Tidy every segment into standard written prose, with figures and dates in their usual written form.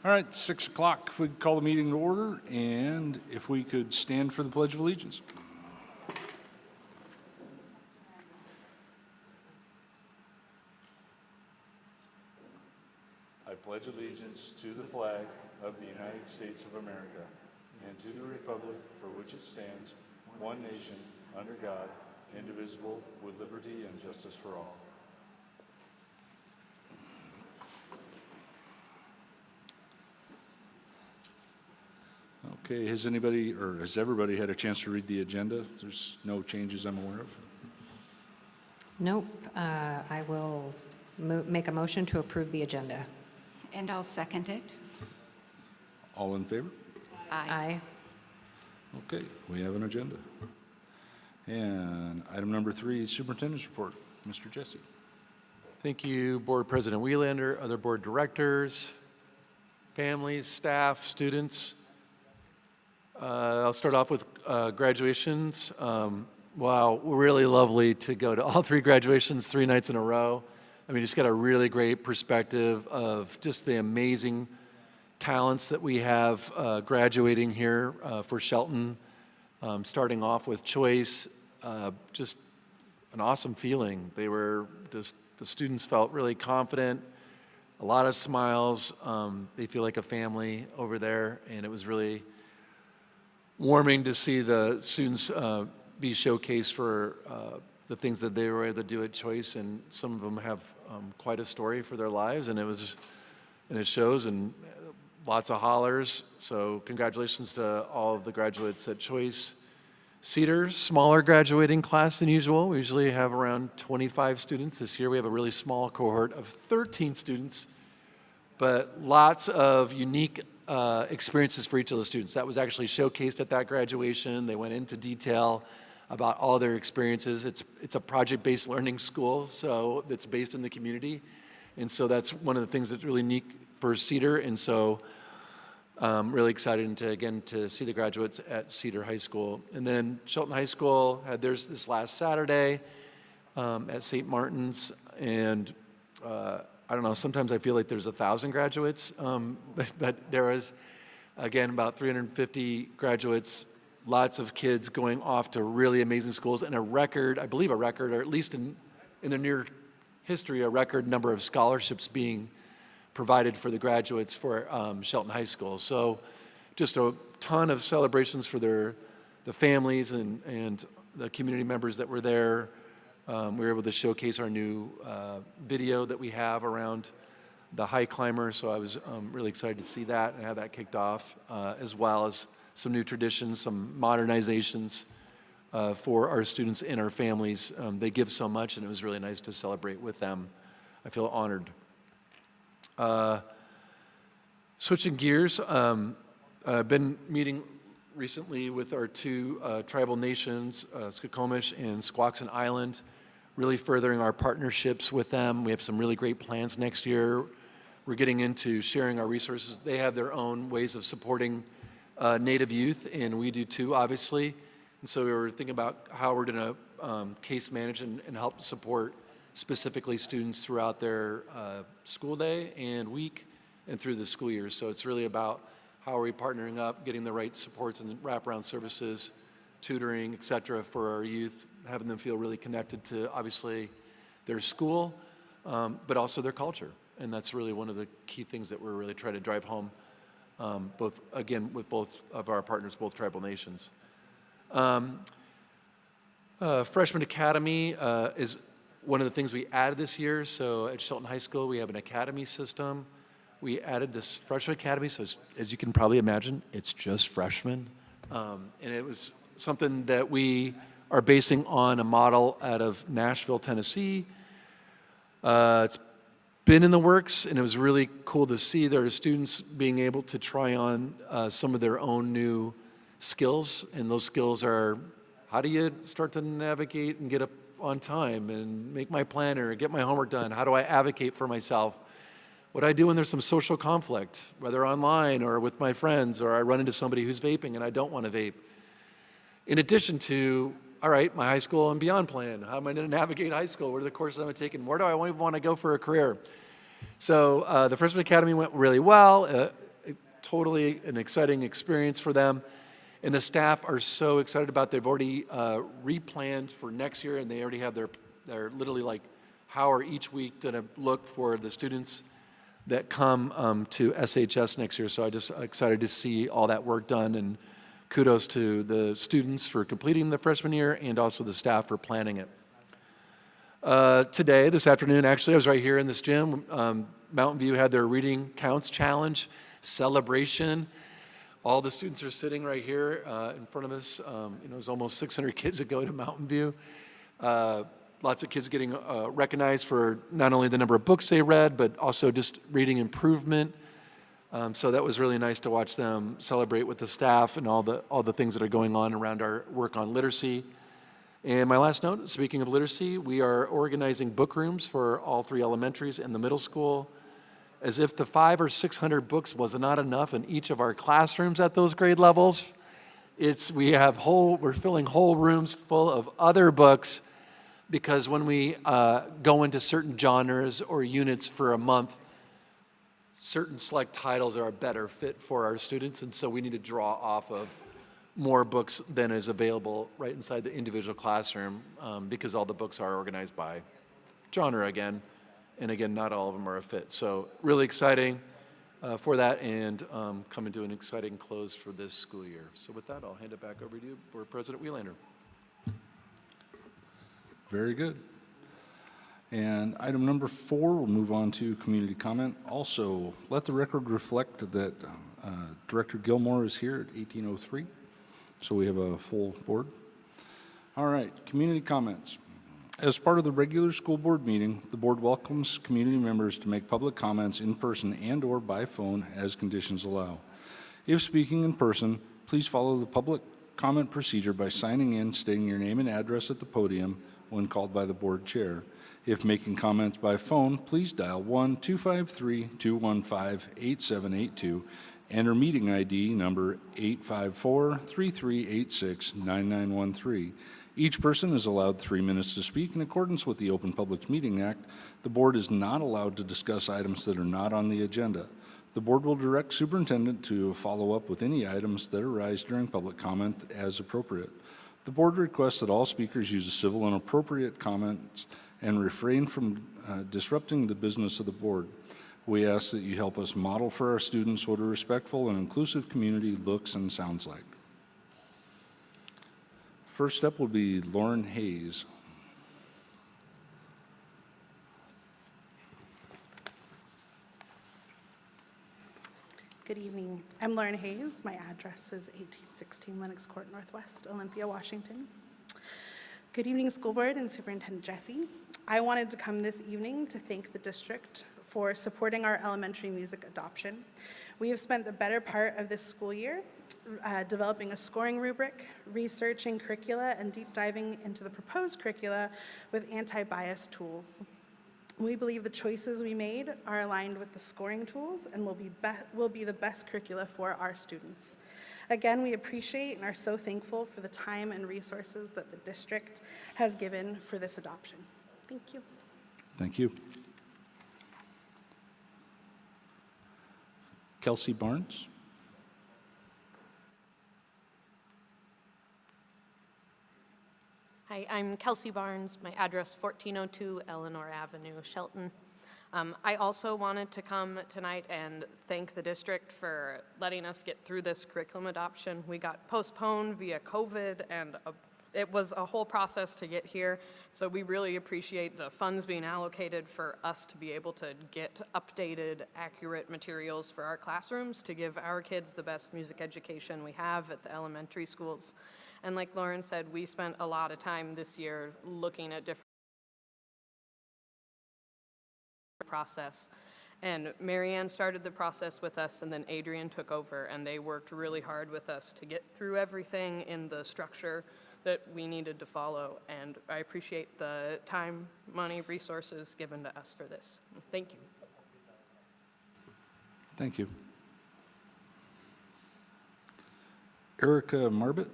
All right, 6 o'clock, if we could call the meeting to order, and if we could stand for the Pledge of Allegiance. I pledge allegiance to the flag of the United States of America and to the republic for which it stands, one nation, under God, indivisible, with liberty and justice for all. Okay, has everybody had a chance to read the agenda? There's no changes I'm aware of. Nope. I will make a motion to approve the agenda. And I'll second it. All in favor? Aye. Okay, we have an agenda. And item number 3, Superintendent's Report. Mr. Jesse. Thank you, Board President Wieland, other board directors, families, staff, students. I'll start off with graduations. Wow, really lovely to go to all 3 graduations 3 nights in a row. I mean, just got a really great perspective of just the amazing talents that we have graduating here for Shelton. Starting off with choice, just an awesome feeling. The students felt really confident, a lot of smiles. They feel like a family over there, and it was really warming to see the students be showcased for the things that they were able to do at Choice, and some of them have quite a story for their lives, and it shows, and lots of hollers. So congratulations to all of the graduates at Choice. Cedar, smaller graduating class than usual. We usually have around 25 students. This year we have a really small cohort of 13 students, but lots of unique experiences for each of the students. That was actually showcased at that graduation. They went into detail about all their experiences. It's a project-based learning school, so it's based in the community. And so that's one of the things that's really unique for Cedar. And so really excited to see the graduates at Cedar High School. And then Shelton High School had theirs this last Saturday at St. Martin's. And I don't know, sometimes I feel like there's 1,000 graduates, but there was, again, about 350 graduates, lots of kids going off to really amazing schools, and I believe a record, or at least in the near history, a record number of scholarships being provided for the graduates for Shelton High School. So just a ton of celebrations for the families and the community members that were there. We were able to showcase our new video that we have around the high climber, so I was really excited to see that and have that kicked off, as well as some new traditions, some modernizations for our students and our families. They give so much, and it was really nice to celebrate with them. I feel honored. Switching gears, I've been meeting recently with our 2 tribal nations, Skokomish and Squaxin Island, really furthering our partnerships with them. We have some really great plans next year. We're getting into sharing our resources. They have their own ways of supporting Native youth, and we do too, obviously. And so we were thinking about how we're going to case manage and help support specifically students throughout their school day and week and through the school year. So it's really about how are we partnering up, getting the right supports and wraparound services, tutoring, et cetera, for our youth, having them feel really connected to, obviously, their school, but also their culture. And that's really one of the key things that we're really trying to drive home, both, again, with both of our partners, both tribal nations. Freshman Academy is one of the things we added this year. So at Shelton High School, we have an academy system. We added this freshman academy, so as you can probably imagine, it's just freshmen. And it was something that we are basing on a model out of Nashville, Tennessee. It's been in the works, and it was really cool to see their students being able to try on some of their own new skills. And those skills are, how do you start to navigate and get up on time and make my planner, get my homework done? How do I advocate for myself? What do I do when there's some social conflict, whether online or with my friends, or I run into somebody who's vaping and I don't want to vape? In addition to, all right, my high school and beyond plan. How am I going to navigate high school? What are the courses I'm going to take? And where do I want to go for a career? So the Freshman Academy went really well. totally an exciting experience for them. And the staff are so excited about it. They've already replanned for next year, and they already have they're literally like, how are each week going to look for the students that come to SHS next year. So I just excited to see all that work done, and kudos to the students for completing the freshman year and also the staff for planning it. Today, this afternoon, actually, I was right here in this gym. Mountain View had their Reading Counts Challenge celebration. All the students are sitting right here in front of us. There's almost 600 kids that go to Mountain View. Lots of kids getting recognized for not only the number of books they read, but also just reading improvement. So that was really nice to watch them celebrate with the staff and all the things that are going on around our work on literacy. And my last note, speaking of literacy, we are organizing book rooms for all 3 elementaries and the middle school. As if the 500 or 600 books was not enough in each of our classrooms at those grade levels, we're filling whole rooms full of other books, because when we go into certain genres or units for a month, certain select titles are a better fit for our students, and so we need to draw off of more books than is available right inside the individual classroom, because all the books are organized by genre again, and again, not all of them are a fit. So really exciting for that, and coming to an exciting close for this school year. So with that, I'll hand it back over to you, Board President Wielander. Very good. And item number 4, we'll move on to community comment. Also, let the record reflect that Director Gilmore is here at 1803, so we have a full board. All right, community comments. As part of the regular school board meeting, the board welcomes community members to make public comments in person and/or by phone as conditions allow. If speaking in person, please follow the public comment procedure by signing in, stating your name and address at the podium when called by the board chair. If making comments by phone, please dial 1-253-215-8782, enter meeting ID number 854-3386-9913. Each person is allowed 3 minutes to speak in accordance with the Open Public Meeting Act. The board is not allowed to discuss items that are not on the agenda. The board will direct superintendent to follow up with any items that arise during public comment as appropriate. The board requests that all speakers use civil and appropriate comments and refrain from disrupting the business of the board. We ask that you help us model for our students what a respectful and inclusive community looks and sounds like. First up will be Lauren Hayes. Good evening. I'm Lauren Hayes. My address is 1816 Lennox Court Northwest, Olympia, Washington. Good evening, School Board and Superintendent Jesse. I wanted to come this evening to thank the district for supporting our elementary music adoption. We have spent the better part of this school year developing a scoring rubric, researching curricula, and deep diving into the proposed curricula with anti-bias tools. We believe the choices we made are aligned with the scoring tools and will be the best curricula for our students. Again, we appreciate and are so thankful for the time and resources that the district has given for this adoption. Thank you. Thank you. Kelsey Barnes. Hi, I'm Kelsey Barnes. My address 1402 Eleanor Avenue, Shelton. I also wanted to come tonight and thank the district for letting us get through this curriculum adoption. We got postponed via COVID, and it was a whole process to get here. So we really appreciate the funds being allocated for us to be able to get updated, accurate materials for our classrooms to give our kids the best music education we have at the elementary schools. And like Lauren said, we spent a lot of time this year looking at different process. And Marianne started the process with us, and then Adrian took over, and they worked really hard with us to get through everything in the structure that we needed to follow. And I appreciate the time, money, resources given to us for this. Thank you. Thank you. Erica Marbett.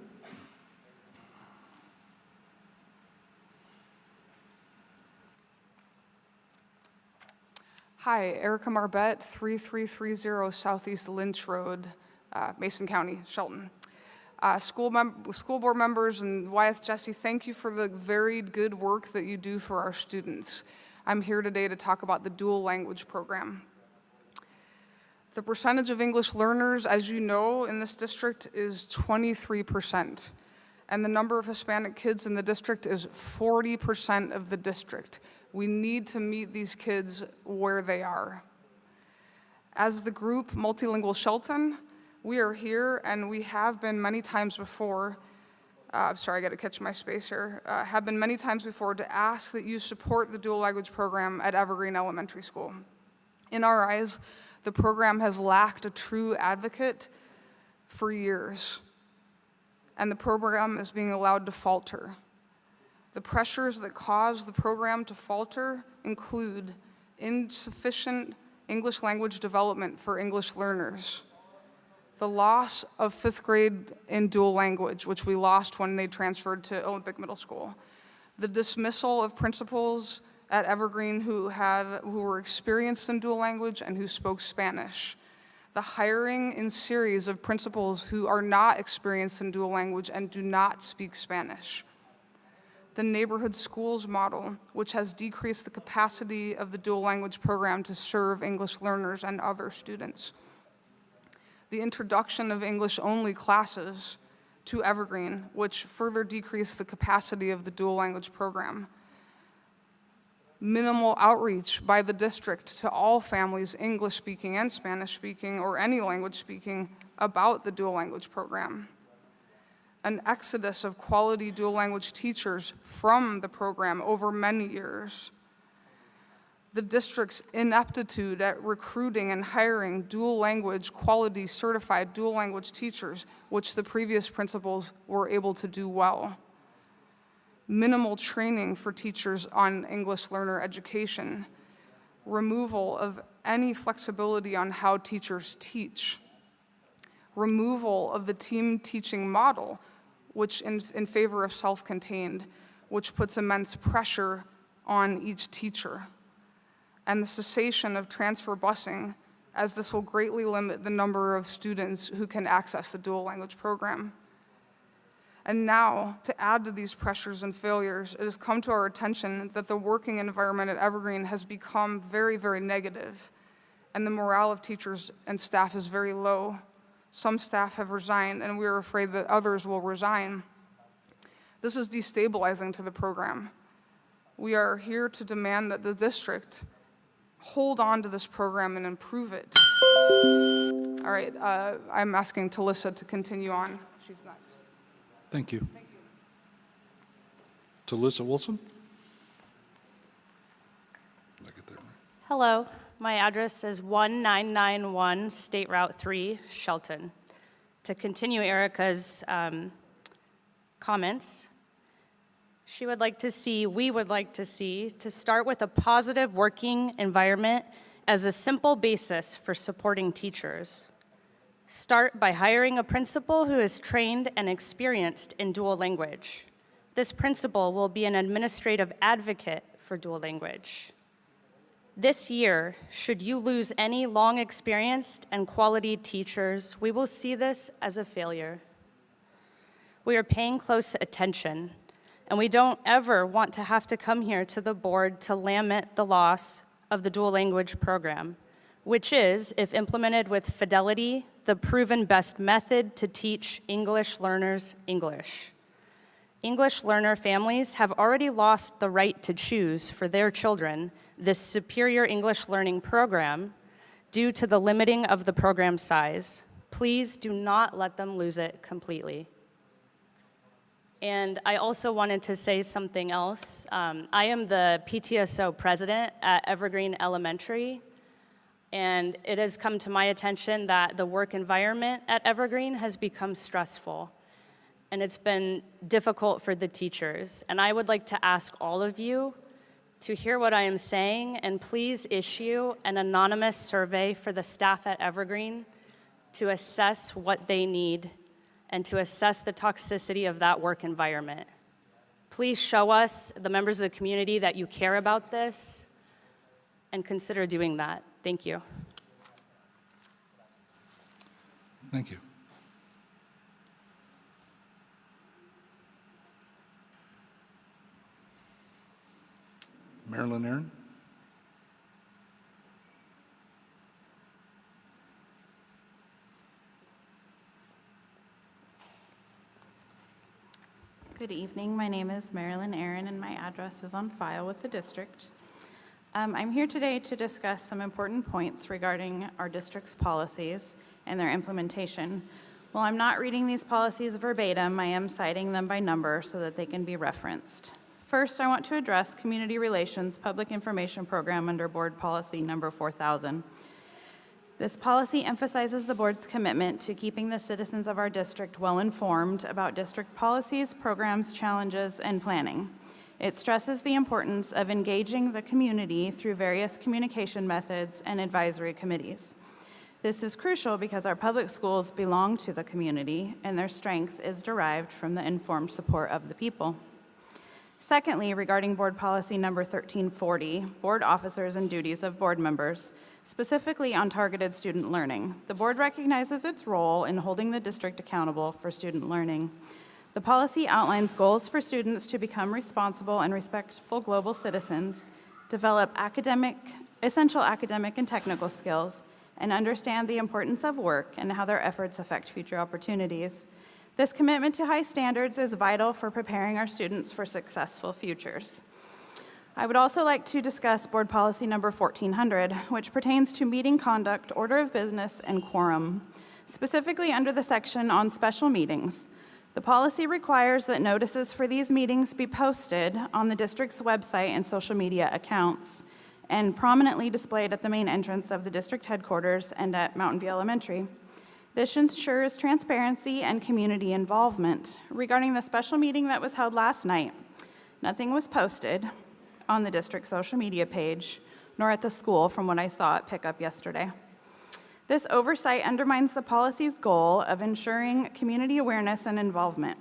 Hi, Erica Marbette, 3330 Southeast Lynch Road, Mason County, Shelton. School board members and Wyeth Jesse, thank you for the varied good work that you do for our students. I'm here today to talk about the dual language program. The percentage of English learners, as you know, in this district is 23%. And the number of Hispanic kids in the district is 40% of the district. We need to meet these kids where they are. As the group Multilingual Shelton, we are here and we have been many times before, sorry, I gotta catch my space here, have been many times before to ask that you support the dual language program at Evergreen Elementary School. In our eyes, the program has lacked a true advocate for years, and the program is being allowed to falter. The pressures that cause the program to falter include insufficient English language development for English learners, the loss of 5th grade in dual language, which we lost when they transferred to Olympic Middle School, the dismissal of principals at Evergreen who were experienced in dual language and who spoke Spanish, the hiring in series of principals who are not experienced in dual language and do not speak Spanish, the neighborhood schools model, which has decreased the capacity of the dual language program to serve English learners and other students, the introduction of English-only classes to Evergreen, which further decreased the capacity of the dual language program, minimal outreach by the district to all families, English-speaking and Spanish-speaking, or any language-speaking, about the dual language program, an exodus of quality dual language teachers from the program over many years, the district's ineptitude at recruiting and hiring dual language quality certified dual language teachers, which the previous principals were able to do well, minimal training for teachers on English learner education, removal of any flexibility on how teachers teach, removal of the team teaching model, which in favor of self-contained, which puts immense pressure on each teacher, and the cessation of transfer busing, as this will greatly limit the number of students who can access the dual language program. And now, to add to these pressures and failures, it has come to our attention that the working environment at Evergreen has become very, very negative, and the morale of teachers and staff is very low. Some staff have resigned, and we are afraid that others will resign. This is destabilizing to the program. We are here to demand that the district hold on to this program and improve it. All right, I'm asking Talissa to continue on. She's next. Thank you. Talissa Wilson? Did I get that right? Hello, my address is 1991 State Route 3, Shelton. To continue Erica's comments, we would like to see, to start with a positive working environment as a simple basis for supporting teachers. Start by hiring a principal who is trained and experienced in dual language. This principal will be an administrative advocate for dual language. This year, should you lose any long experienced and quality teachers, we will see this as a failure. We are paying close attention, and we don't ever want to have to come here to the board to lament the loss of the dual language program, which is, if implemented with fidelity, the proven best method to teach English learners English. English learner families have already lost the right to choose for their children this superior English learning program due to the limiting of the program size. Please do not let them lose it completely. And I also wanted to say something else. I am the PTSO president at Evergreen Elementary, and it has come to my attention that the work environment at Evergreen has become stressful, and it's been difficult for the teachers. And I would like to ask all of you to hear what I am saying, and please issue an anonymous survey for the staff at Evergreen to assess what they need and to assess the toxicity of that work environment. Please show us, the members of the community, that you care about this, and consider doing that. Thank you. Thank you. Marilyn Aaron? Good evening. My name is Marilyn Aaron, and my address is on file with the district. I'm here today to discuss some important points regarding our district's policies and their implementation. While I'm not reading these policies verbatim, I am citing them by number so that they can be referenced. First, I want to address Community Relations Public Information Program under Board Policy Number 4000. This policy emphasizes the board's commitment to keeping the citizens of our district well informed about district policies, programs, challenges, and planning. It stresses the importance of engaging the community through various communication methods and advisory committees. This is crucial because our public schools belong to the community, and their strength is derived from the informed support of the people. Secondly, regarding Board Policy Number 1340, Board Officers and Duties of Board Members, specifically on targeted student learning, the board recognizes its role in holding the district accountable for student learning. The policy outlines goals for students to become responsible and respectful global citizens, develop essential academic and technical skills, and understand the importance of work and how their efforts affect future opportunities. This commitment to high standards is vital for preparing our students for successful futures. I would also like to discuss Board Policy Number 1400, which pertains to meeting conduct, order of business, and quorum, specifically under the section on special meetings. The policy requires that notices for these meetings be posted on the district's website and social media accounts and prominently displayed at the main entrance of the district headquarters and at Mountain View Elementary. This ensures transparency and community involvement. Regarding the special meeting that was held last night, nothing was posted on the district social media page, nor at the school from what I saw at pickup yesterday. This oversight undermines the policy's goal of ensuring community awareness and involvement.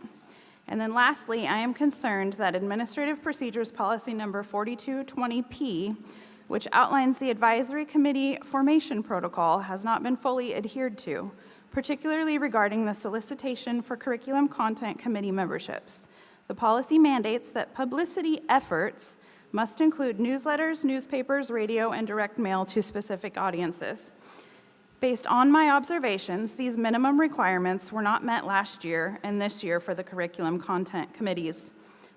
And then lastly, I am concerned that Administrative Procedures Policy Number 4220P, which outlines the Advisory Committee Formation Protocol, has not been fully adhered to, particularly regarding the solicitation for curriculum content committee memberships. The policy mandates that publicity efforts must include newsletters, newspapers, radio, and direct mail to specific audiences. Based on my observations, these minimum requirements were not met last year and this year for the curriculum content committees.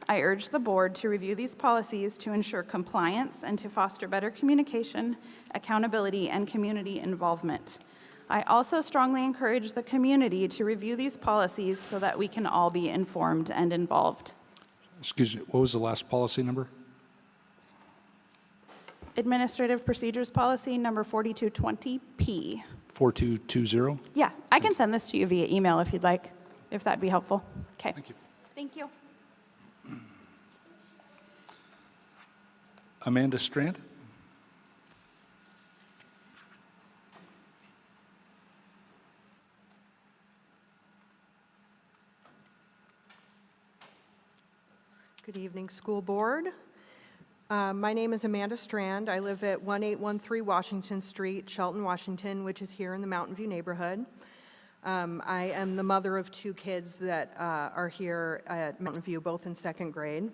I urge the board to review these policies to ensure compliance and to foster better communication, accountability, and community involvement. I also strongly encourage the community to review these policies so that we can all be informed and involved. Excuse me, what was the last policy number? Administrative Procedures Policy Number 4220P. 4220? Yeah, I can send this to you via email if you'd like, if that'd be helpful. Okay. Thank you. Thank you. Amanda Strand? Good evening, School Board. My name is Amanda Strand. I live at 1813 Washington Street, Shelton, Washington, which is here in the Mountain View neighborhood. I am the mother of two kids that are here at Mountain View, both in second grade.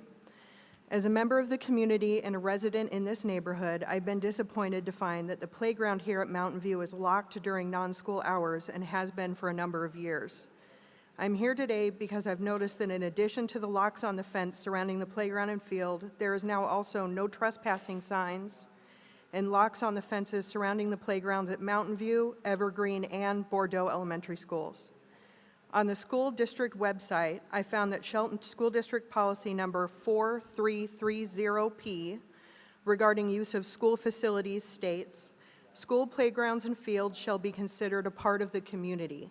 As a member of the community and a resident in this neighborhood, I've been disappointed to find that the playground here at Mountain View is locked during non-school hours and has been for a number of years. I'm here today because I've noticed that in addition to the locks on the fence surrounding the playground and field, there is now also no trespassing signs and locks on the fences surrounding the playgrounds at Mountain View, Evergreen, and Bordeaux elementary schools. On the school district website, I found that Shelton School District Policy Number 4330P regarding use of school facilities states, school playgrounds and fields shall be considered a part of the community.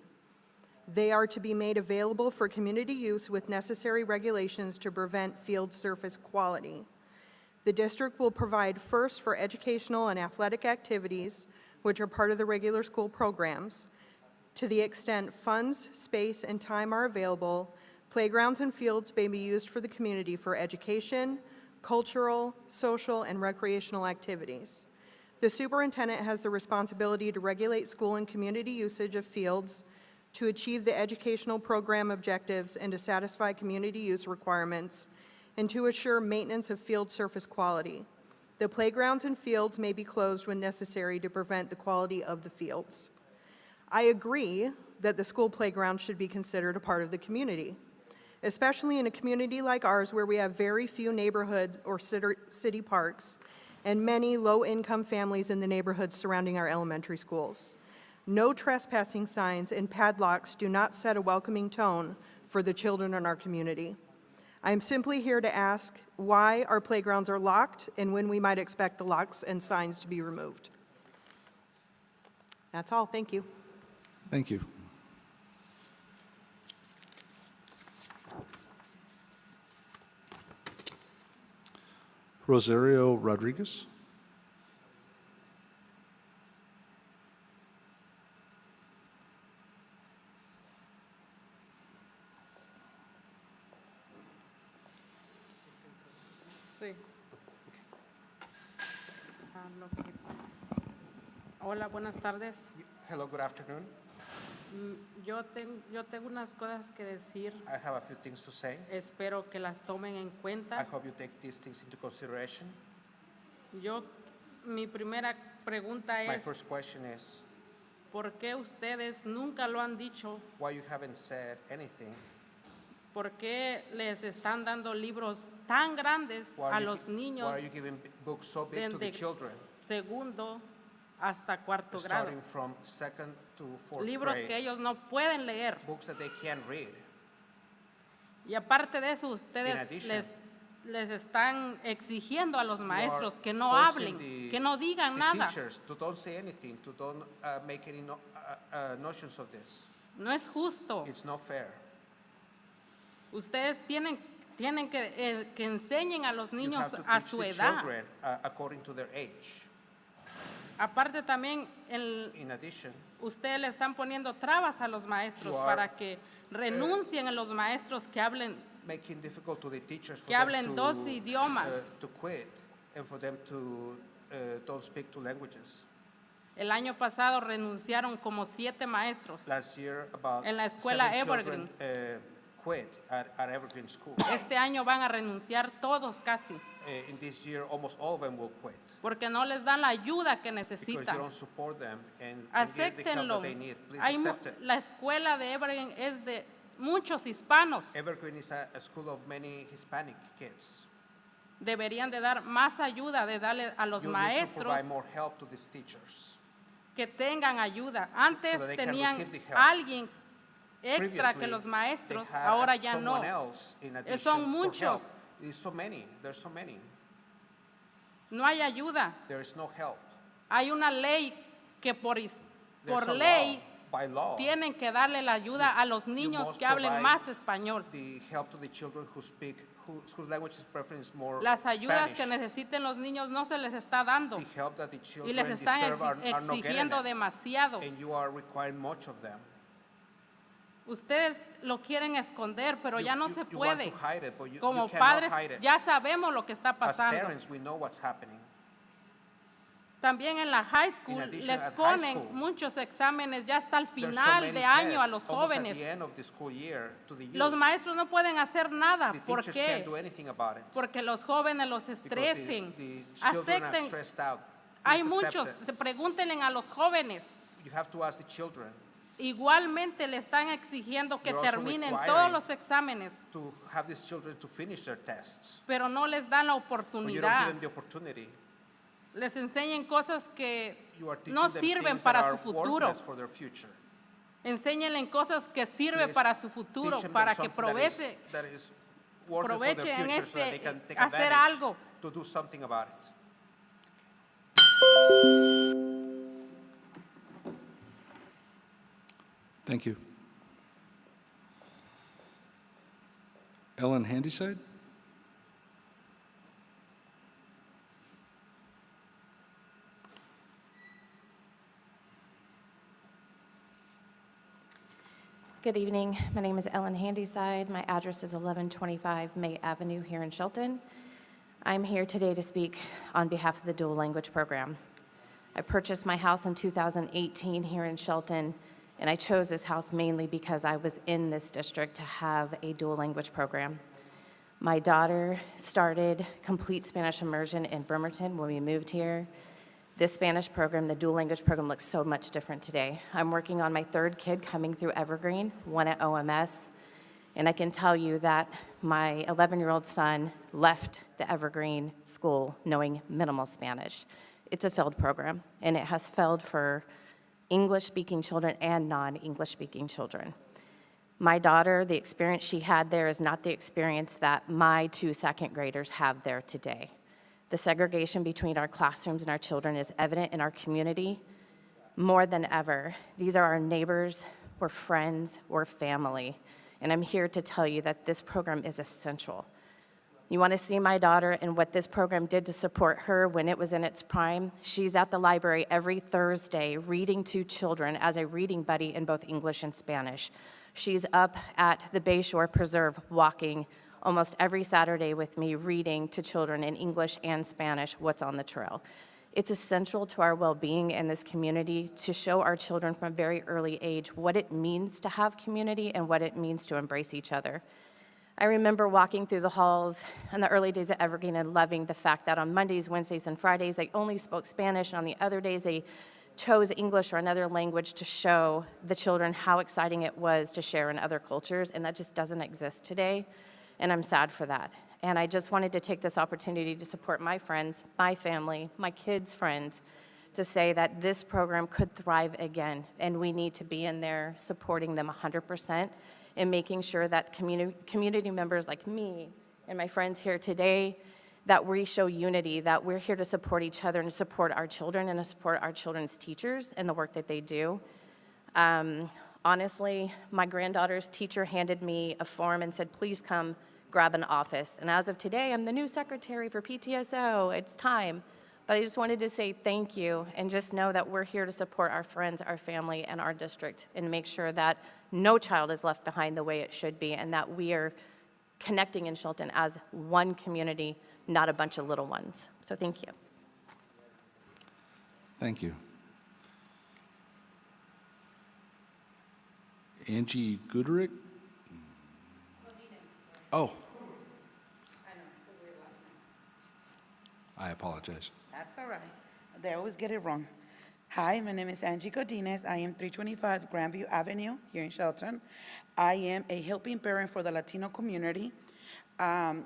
They are to be made available for community use with necessary regulations to prevent field surface quality. The district will provide first for educational and athletic activities, which are part of the regular school programs. To the extent funds, space, and time are available, playgrounds and fields may be used for the community for education, cultural, social, and recreational activities. The superintendent has the responsibility to regulate school and community usage of fields to achieve the educational program objectives and to satisfy community use requirements and to assure maintenance of field surface quality. The playgrounds and fields may be closed when necessary to prevent the quality of the fields. I agree that the school playground should be considered a part of the community, especially in a community like ours where we have very few neighborhood or city parks and many low-income families in the neighborhoods surrounding our elementary schools. No trespassing signs and padlocks do not set a welcoming tone for the children in our community. I am simply here to ask why our playgrounds are locked and when we might expect the locks and signs to be removed. That's all. Thank you. Thank you. Rosario Rodriguez. Sí. Hola, buenas tardes. Hello, good afternoon. Yo tengo unas cosas que decir. I have a few things to say. Espero que las tomen en I cuenta. hope you take these things into consideration. Mi primera pregunta My es, first question is, ¿por qué ustedes nunca lo han dicho? why you haven't said anything? ¿Por qué les están dando libros tan grandes Why a are you los niños why are you giving books so big to the desde children, segundo hasta cuarto grado? starting from second to fourth Libros grade, que ellos no pueden leer. books that they can't read? Y aparte de eso, In ustedes addition, les están exigiendo a los you maestros are que no forcing hablen, que no digan the nada. teachers to don't say anything, to don't make any notions of this. No es justo. It's not fair. Ustedes tienen que enseñen a los You niños have to a teach su the edad. children according to their age. Aparte también, In addition, ustedes le están poniendo trabas a los maestros You are, para que renuncien a los maestros que hablen. making difficult to the teachers for Que them hablen dos idiomas. To quit and for them to don't speak two languages. El año pasado renunciaron como 7 maestros. Last year, about En la escuela 7 Evergreen. children quit at Evergreen School. Este año van a renunciar todos casi, In this year, almost all of them will quit porque no les dan la ayuda que because you necesitan. don't support them and give the help Acéptenlo. that they need. Please Hay accept it. la escuela de Evergreen es de muchos hispanos. Evergreen is a school of many Hispanic kids. Deberían de dar más ayuda, de darle a los You need to maestros provide more help to these teachers. que tengan ayuda. Antes that they can tenían receive the help. alguien extra que Previously, los maestros, they had ahora ya no. someone else in addition Son for muchos. help. There's so many. No hay ayuda. There is no help. Hay una ley que por There's a ley law. By law, tienen que darle la ayuda a los you niños must que hablen provide más español. the help to the children whose language is preference more Las ayudas Spanish. que necesiten los niños no se les está dando The help that the y children les están deserve are not getting exigiendo it, demasiado. and you are requiring much of them. Ustedes lo quieren esconder, pero ya no se You want puede. to hide it, but you Como cannot padres hide it. ya sabemos lo que está As pasando. parents, we know what's happening. También en la high school addition, les at high ponen school, muchos exámenes ya hasta el There's so final many de año a tests, los almost jóvenes. At the end of the school year, to the youth. Los maestros no pueden hacer nada. The ¿Por teachers qué? can't do anything about it. Porque los jóvenes los Because estresen. the children are Acepten. stressed out. Hay Please accept muchos. it. Se pregúntenle a los jóvenes. You have to ask the children Igualmente le están exigiendo que You're also terminen requiring todos los exámenes, to have these children to finish their tests. pero no les dan la But you don't give oportunidad. them the opportunity. Les enseñen cosas que You are teaching no them sirven things para that su are futuro. worthless for their future. Enséñenle cosas que sirven Please para su futuro, teach them para que something that is worthless for their aprovechen en future so that they este can take hacer advantage algo. to do something about it. Thank you. Ellen Handyside? Good evening. My name is Ellen Handyside. My address is 1125 May Avenue here in Shelton. I'm here today to speak on behalf of the dual language program. I purchased my house in 2018 here in Shelton, and I chose this house mainly because I was in this district to have a dual language program. My daughter started complete Spanish immersion in Bremerton when we moved here. This Spanish program, the dual language program, looks so much different today. I'm working on my third kid coming through Evergreen, one at OMS, and I can tell you that my 11-year-old son left the Evergreen school knowing minimal Spanish. It's a failed program, and it has failed for English-speaking children and non-English-speaking children. My daughter, the experience she had there is not the experience that my 2 second graders have there today. The segregation between our classrooms and our children is evident in our community more than ever. These are our neighbors, we're friends, we're family, and I'm here to tell you that this program is essential. You want to see my daughter and what this program did to support her when it was in its prime? She's at the library every Thursday reading to children as a reading buddy in both English and Spanish. She's up at the Bayshore Preserve walking almost every Saturday with me, reading to children in English and Spanish what's on the trail. It's essential to our well-being in this community to show our children from a very early age what it means to have community and what it means to embrace each other. I remember walking through the halls in the early days of Evergreen and loving the fact that on Mondays, Wednesdays, and Fridays, they only spoke Spanish, and on the other days, they chose English or another language to show the children how exciting it was to share in other cultures, and that just doesn't exist today, and I'm sad for that. And I just wanted to take this opportunity to support my friends, my family, my kids' friends, to say that this program could thrive again, and we need to be in there supporting them 100% and making sure that community members like me and my friends here today, that we show unity, that we're here to support each other and to support our children and to support our children's teachers and the work that they do. Honestly, my granddaughter's teacher handed me a form and said, please come grab an office. And as of today, I'm the new secretary for PTSO. It's time. But I just wanted to say thank you and just know that we're here to support our friends, our family, and our district and make sure that no child is left behind the way it should be and that we are connecting in Shelton as one community, not a bunch of little ones. So thank you. Thank you. Angie Goodrick? Oh. I apologize. That's all right. They always get it wrong. Hi, my name is Angie Godinez. I am 325 Grandview Avenue here in Shelton. I am a helping parent for the Latino community.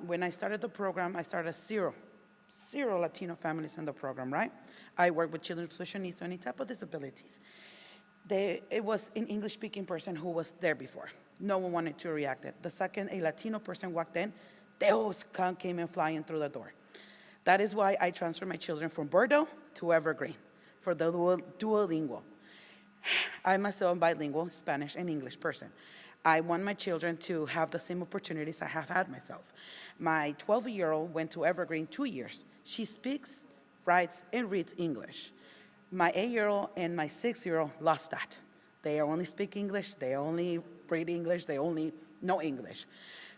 When I started the program, I started zero Latino families in the program, right? I work with children with special needs or any type of disabilities. It was an English-speaking person who was there before. No one wanted to react it. The second a Latino person walked in, they all came in flying through the door. That is why I transferred my children from Bordeaux to Evergreen for the duolingual. I'm myself a bilingual Spanish and English person. I want my children to have the same opportunities I have had myself. My 12-year-old went to Evergreen 2 years. She speaks, writes, and reads English. My 8-year-old and my 6-year-old lost that. They only speak English, they only read English, they only know English.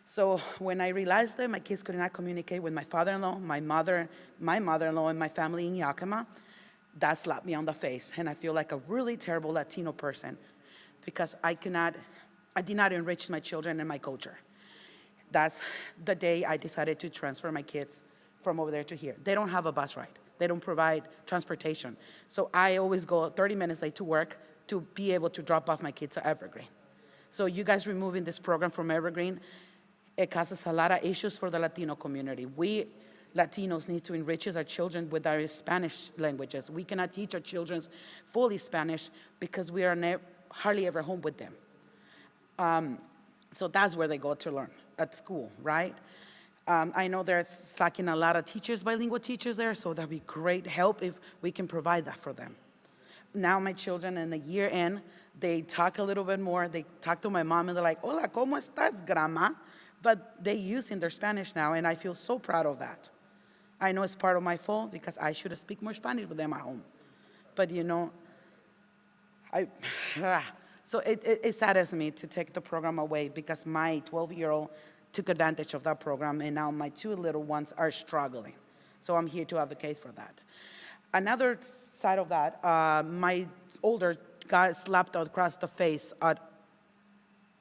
So when I realized that my kids could not communicate with my father-in-law, my mother-in-law, and my family in Yakima, that slapped me on the face. And I feel like a really terrible Latino person because I did not enrich my children and my culture. That's the day I decided to transfer my kids from over there to here. They don't have a bus ride. They don't provide transportation. So I always go 30 minutes late to work to be able to drop off my kids at Evergreen. So you guys removing this program from Evergreen, it causes a lot of issues for the Latino community. We Latinos need to enrich our children with our Spanish languages. We cannot teach our children fully Spanish because we are hardly ever home with them. So that's where they go to learn, at school, right? I know there's lacking a lot of teachers, bilingual teachers there, so that'd be great help if we can provide that for them. Now my children in the year end, they talk a little bit more. They talk to my mom and they're like, hola, ¿cómo estás, grandma? But they using their Spanish now, and I feel so proud of that. I know it's part of my fault because I should have speak more Spanish with them at home. But you know, so it saddens me to take the program away because my 12-year-old took advantage of that program, and now my 2 little ones are struggling. So I'm here to advocate for that. Another side of that, my older got slapped across the face at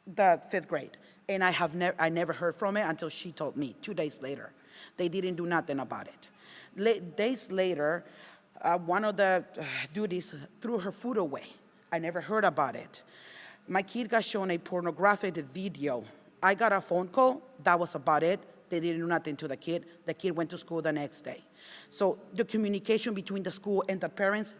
the 5th grade. And I never heard from it until she told me 2 days later. They didn't do nothing about it. Days later, one of the duties threw her food away. I never heard about it. My kid got shown a pornographic video. I got a phone call. That was about it. They didn't do nothing to the kid. The kid went to school the next day. So the communication between the school and the parents,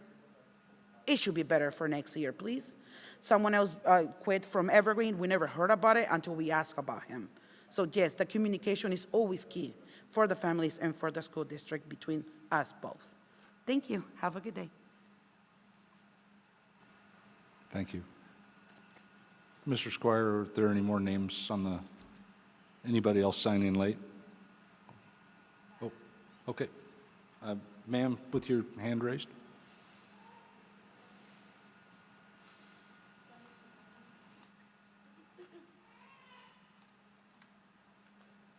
it should be better for next year, please. Someone else quit from Evergreen. We never heard about it until we asked about him. So yes, the communication is always key for the families and for the school district between us both. Thank you. Have a good day. Thank you. Mr. Squire, are there any more names on the, anybody else signing in late? Oh, okay. Ma'am, with your hand raised.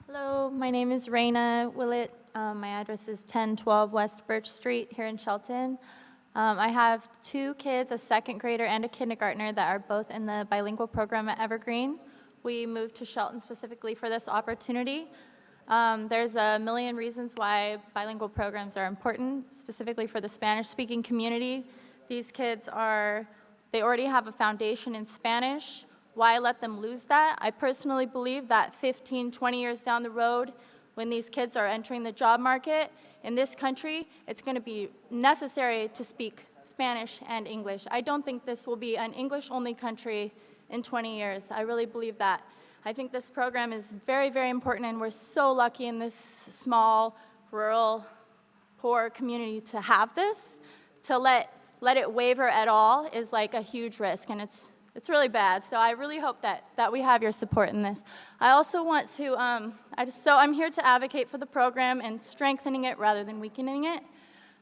Hello, my name is Raina Willett. My address is 1012 West Birch Street here in Shelton. I have 2 kids, a 2nd grader and a kindergartner, that are both in the bilingual program at Evergreen. We moved to Shelton specifically for this opportunity. There's a million reasons why bilingual programs are important, specifically for the Spanish-speaking community. These kids they already have a foundation in Spanish. Why let them lose that? I personally believe that 15, 20 years down the road, when these kids are entering the job market in this country, it's going to be necessary to speak Spanish and English. I don't think this will be an English-only country in 20 years. I really believe that. I think this program is very, very important, and we're so lucky in this small, rural, poor community to have this. To let it waver at all is like a huge risk, and it's really bad. So I really hope that we have your support in this. I also want to, I'm here to advocate for the program and strengthening it rather than weakening it.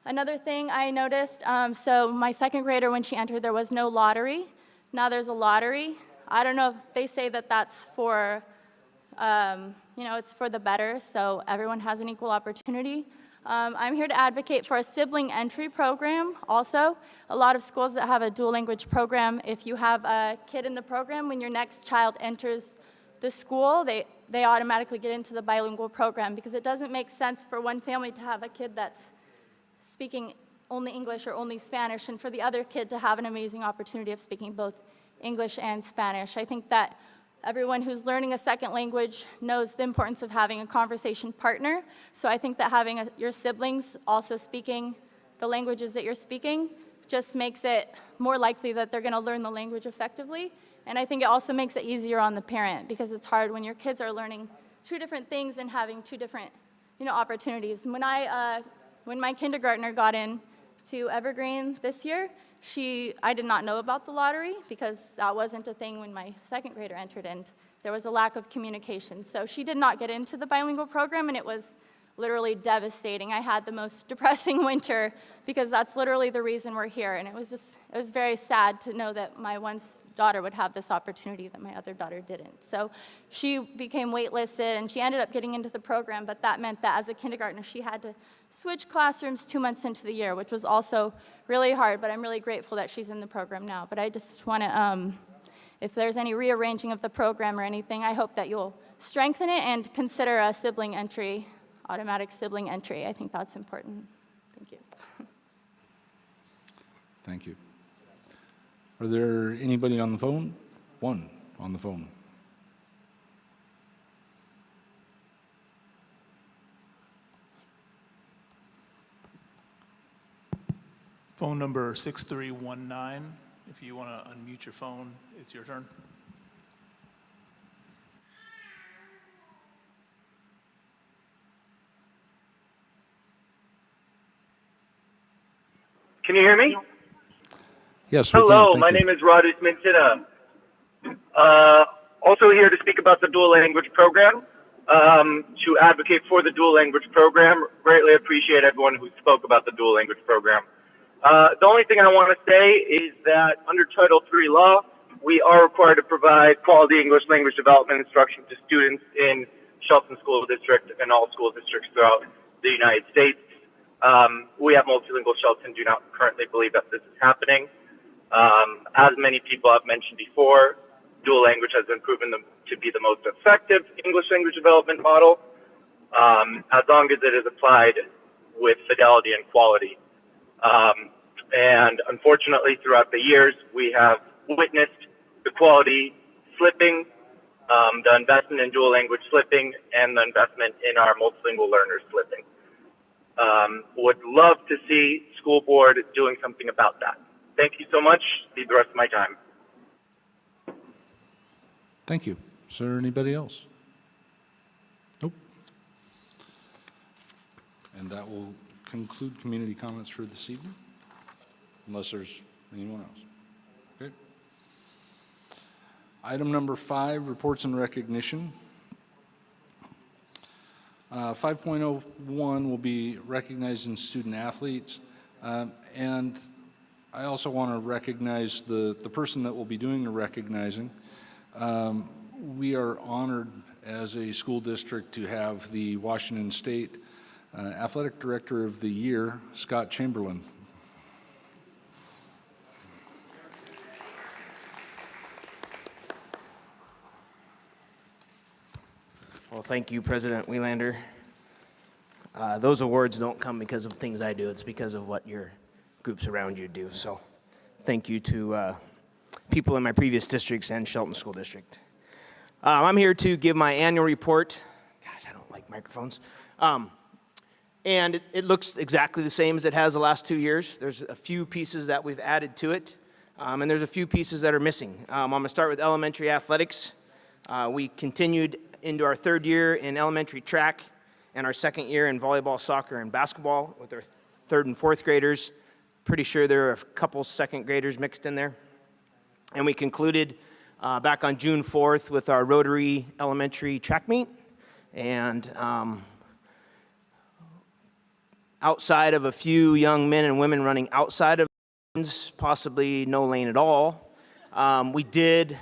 Another thing I noticed, so my 2nd grader, when she entered, there was no lottery. Now there's a lottery. I don't know if they say that that's for, it's for the better, so everyone has an equal opportunity. I'm here to advocate for a sibling entry program also. A lot of schools that have a dual language program, if you have a kid in the program, when your next child enters the school, they automatically get into the bilingual program, because it doesn't make sense for one family to have a kid that's speaking only English or only Spanish, and for the other kid to have an amazing opportunity of speaking both English and Spanish. I think that everyone who's learning a second language knows the importance of having a conversation partner. So I think that having your siblings also speaking the languages that you're speaking just makes it more likely that they're going to learn the language effectively. And I think it also makes it easier on the parent, because it's hard when your kids are learning 2 different things and having 2 different opportunities. When my kindergartner got in to Evergreen this year, I did not know about the lottery, because that wasn't a thing when my 2nd grader entered, and there was a lack of communication. So she did not get into the bilingual program, and it was literally devastating. I had the most depressing winter, because that's literally the reason we're here. And it was very sad to know that my one daughter would have this opportunity that my other daughter didn't. So she became waitlisted, and she ended up getting into the program, but that meant that as a kindergartner, she had to switch classrooms 2 months into the year, which was also really hard, but I'm really grateful that she's in the program now. But I just want to, if there's any rearranging of the program or anything, I hope that you'll strengthen it and consider a sibling entry, automatic sibling entry. I think that's important. Thank you. Thank you. Are there anybody on the phone? One on the phone. Phone number 6319. If you want to unmute your phone, it's your turn. Can you hear me? Yes. Hello, my name is Rod Mintina. Also here to speak about the dual language program, to advocate for the dual language program. Greatly appreciate everyone who spoke about the dual language program. The only thing I want to say is that under Title III law, we are required to provide quality English language development instruction to students in Shelton School District and all school districts throughout the United States. We at Multilingual Shelton do not currently believe that this is happening. As many people have mentioned before, dual language has been proven to be the most effective English language development model, as long as it is applied with fidelity and quality. And unfortunately, throughout the years, we have witnessed the quality slipping, the investment in dual language slipping, and the investment in our multilingual learners slipping. Would love to see school board doing something about that. Thank you so much. Leave the rest of my time. Thank you. Is there anybody else? Nope. And that will conclude community comments for this evening, unless there's anyone else. Okay. Item number 5, reports and recognition. 5.01 will be recognizing student athletes. And I also want to recognize the person that will be doing the recognizing. We are honored as a school district to have the Washington State Athletic Director of the Year, Scott Chamberlain. Well, thank you, President Wielander. Those awards don't come because of things I do. It's because of what your groups around you do. So thank you to people in my previous districts and Shelton School District. I'm here to give my annual report. Gosh, I don't like microphones. And it looks exactly the same as it has the last 2 years. There's a few pieces that we've added to it, and there's a few pieces that are missing. I'm going to start with elementary athletics. We continued into our 3rd year in elementary track and our 2nd year in volleyball, soccer, and basketball with our 3rd and 4th graders. Pretty sure there are a couple 2nd graders mixed in there. And we concluded back on June 4th with our Rotary Elementary track meet. And outside of a few young men and women running outside of lanes, possibly no lane at all, we did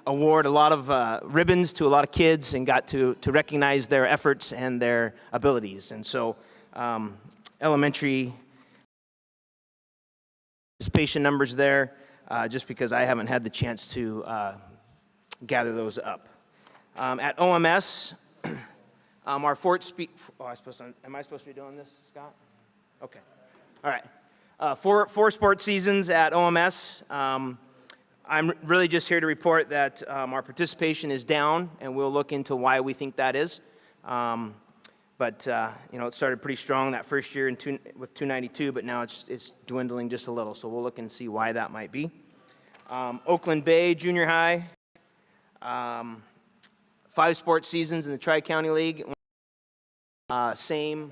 award a lot of ribbons to a lot of kids and got to recognize their efforts and their abilities. And so elementary participation numbers there, just because I haven't had the chance to gather those up. At OMS, our am I supposed to be doing this, Scott? Okay. All right. Four sports seasons at OMS. I'm really just here to report that our participation is down, and we'll look into why we think that is. But it started pretty strong that first year with 292, but now it's dwindling just a little. So we'll look and see why that might be. Oakland Bay Junior High, 5 sports seasons in the Tri-County League. Same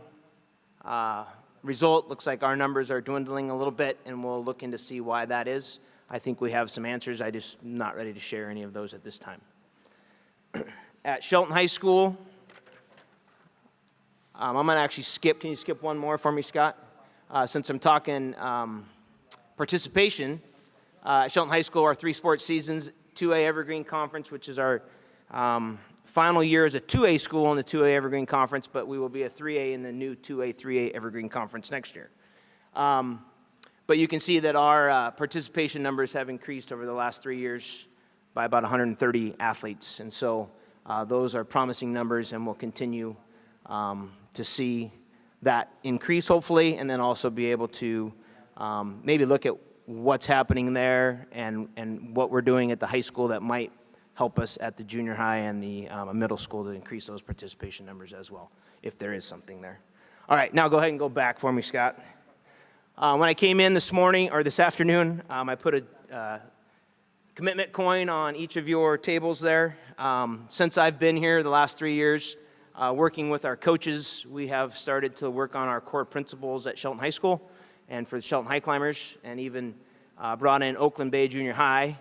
result. Looks like our numbers are dwindling a little bit, and we'll look into see why that is. I think we have some answers. I'm just not ready to share any of those at this time. At Shelton High School, I'm going to actually skip. Can you skip one more for me, Scott? Since I'm talking participation, at Shelton High School, our 3 sports seasons, 2A Evergreen Conference, which is our final year as a 2A school in the 2A Evergreen Conference, but we will be a 3A in the new 2A, 3A Evergreen Conference next year. But you can see that our participation numbers have increased over the last 3 years by about 130 athletes. And so those are promising numbers, and we'll continue to see that increase, hopefully, and then also be able to maybe look at what's happening there and what we're doing at the high school that might help us at the junior high and the middle school to increase those participation numbers as well, if there is something there. All right, now go ahead and go back for me, Scott. When I came in this morning, or this afternoon, I put a commitment coin on each of your tables there. Since I've been here the last 3 years, working with our coaches, we have started to work on our core principles at Shelton High School and for the Shelton High Climbers, and even brought in Oakland Bay Junior High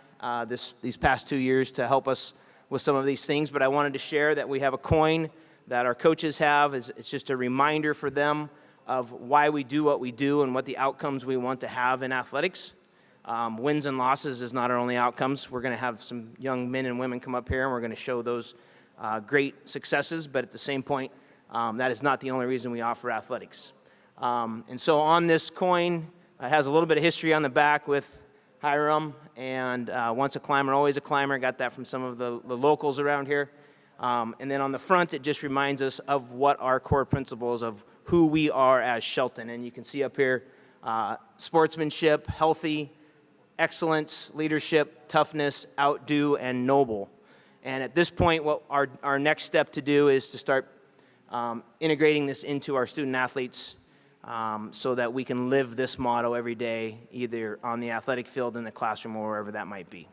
these past 2 years to help us with some of these things. But I wanted to share that we have a coin that our coaches have. It's just a reminder for them of why we do what we do and what the outcomes we want to have in athletics. Wins and losses is not our only outcomes. We're going to have some young men and women come up here, and we're going to show those great successes, but at the same point, that is not the only reason we offer athletics. And so on this coin, it has a little bit of history on the back with Hiram, and once a climber, always a climber. Got that from some of the locals around here. And then on the front, it just reminds us of what our core principles of who we are as Shelton. And you can see up here, sportsmanship, healthy, excellence, leadership, toughness, outdo, and noble. And at this point, what our next step to do is to start integrating this into our student athletes so that we can live this motto every day, either on the athletic field, in the classroom, or wherever that might be.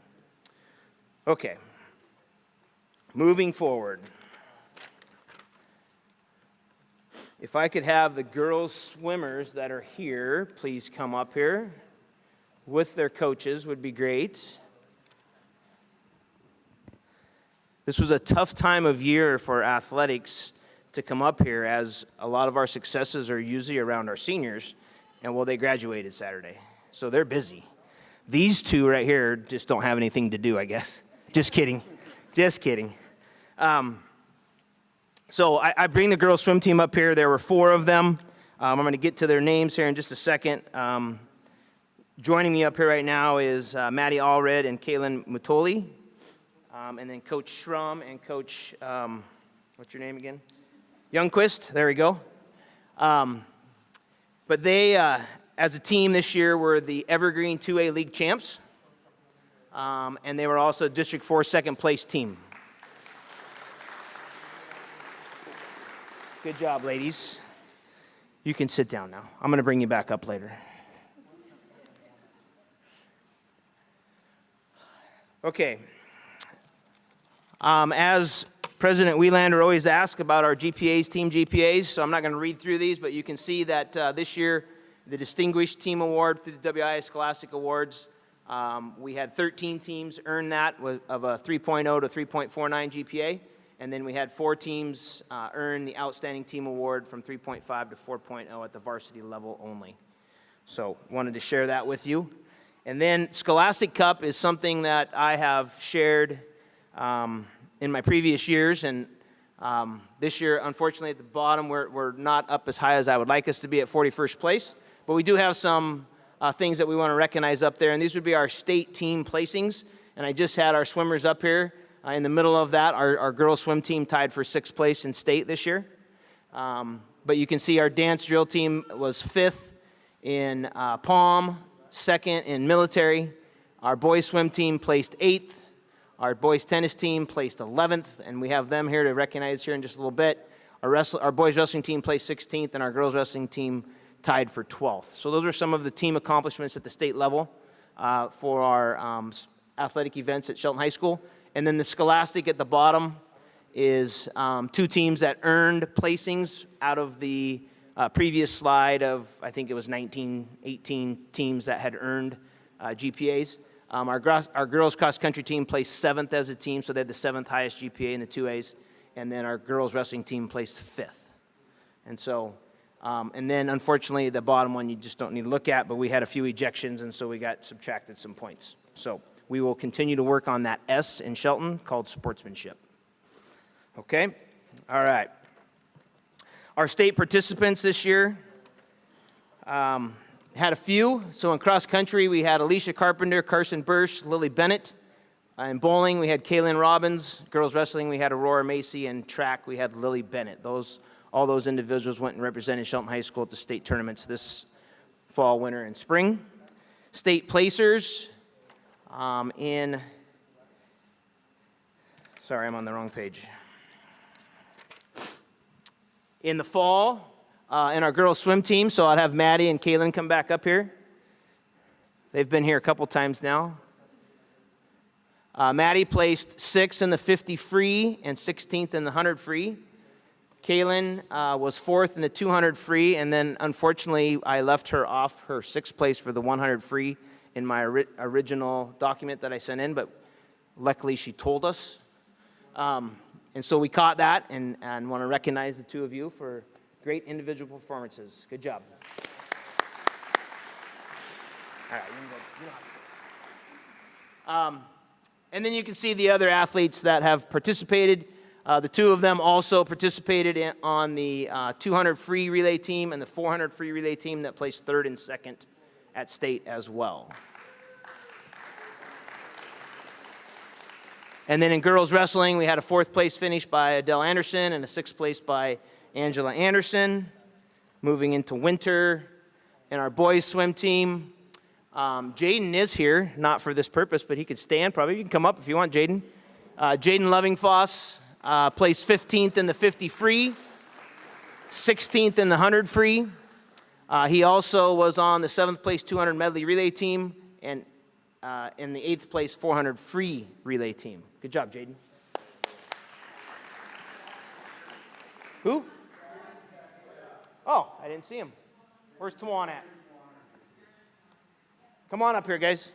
Okay. Moving forward. If I could have the girls swimmers that are here, please come up here with their coaches, would be great. This was a tough time of year for athletics to come up here, as a lot of our successes are usually around our seniors, and well, they graduated Saturday, so they're busy. These two right here just don't have anything to do, I guess. Just kidding. Just kidding. So I bring the girls swim team up here. There were 4 of them. I'm going to get to their names here in just a second. Joining me up here right now is Maddie Allred and Kaylin Mutoli, and then Coach Schrum and Coach, what's your name again? Youngquist, there we go. But they, as a team this year, were the Evergreen 2A League champs, and they were also District 4 second place team. Good job, ladies. You can sit down now. I'm going to bring you back up later. Okay. As President Welander always asks about our GPAs, team GPAs, so I'm not going to read through these, but you can see that this year, the Distinguished Team Award through the WIA Scholastic Awards, we had 13 teams earn that of a 3.0 to 3.49 GPA, and then we had 4 teams earn the Outstanding Team Award from 3.5 to 4.0 at the varsity level only. So wanted to share that with you. And then Scholastic Cup is something that I have shared in my previous years, and this year, unfortunately, at the bottom, we're not up as high as I would like us to be at 41st place, but we do have some things that we want to recognize up there, and these would be our state team placings, and I just had our swimmers up here. In the middle of that, our girls swim team tied for 6th place in state this year, but you can see our dance drill team was 5th in POM, 2nd in military. Our boys swim team placed 8th. Our boys tennis team placed 11th, and we have them here to recognize here in just a little bit. Our boys wrestling team placed 16th, and our girls wrestling team tied for 12th. So those are some of the team accomplishments at the state level for our athletic events at Shelton High School. And then the Scholastic at the bottom is 2 teams that earned placings out of the previous slide of, I think it was 18 teams that had earned GPAs. Our girls cross-country team placed 7th as a team, so they had the 7th highest GPA in the 2As. And then our girls wrestling team placed 5th. And so, and then unfortunately, the bottom one you just don't need to look at, but we had a few ejections, and so we got subtracted some points. So we will continue to work on that S in Shelton called sportsmanship. Okay? All right. Our state participants this year had a few. So in cross country, we had Alicia Carpenter, Carson Bursch, Lily Bennett. In bowling, we had Kaylin Robbins. Girls wrestling, we had Aurora Macy. And track, we had Lily Bennett. All those individuals went and represented Shelton High School at the state tournaments this fall, winter, and spring. State placers sorry, I'm on the wrong page. In the fall, in our girls swim team, so I'd have Maddie and Kaylin come back up here. They've been here a couple times now. Maddie placed 6th in the 50 free and 16th in the 100 free. Kaylin was 4th in the 200 free, and then unfortunately I left her off her 6th place for the 100 free in my original document that I sent in, but luckily she told us. And so we caught that and want to recognize the 2 of you for great individual performances. Good job. All right, you can go. And then you can see the other athletes that have participated. The two of them also participated on the 200 free relay team and the 400 free relay team that placed third and second at state as well. And then in girls wrestling, we had a 4th place finish by Adele Anderson and a 6th place by Angela Anderson. Moving into winter, in our boys swim team, Jaden is here, not for this purpose, but he could stand probably. You can come up if you want, Jaden. Jaden Lovingfoss placed 15th in the 50 free, 16th in the 100 free. He also was on the 7th place 200 medley relay team and in the 8th place 400 free relay team. Good job, Jaden. Who? Oh, I didn't see him. Where's Tawan at? Come on up here, guys.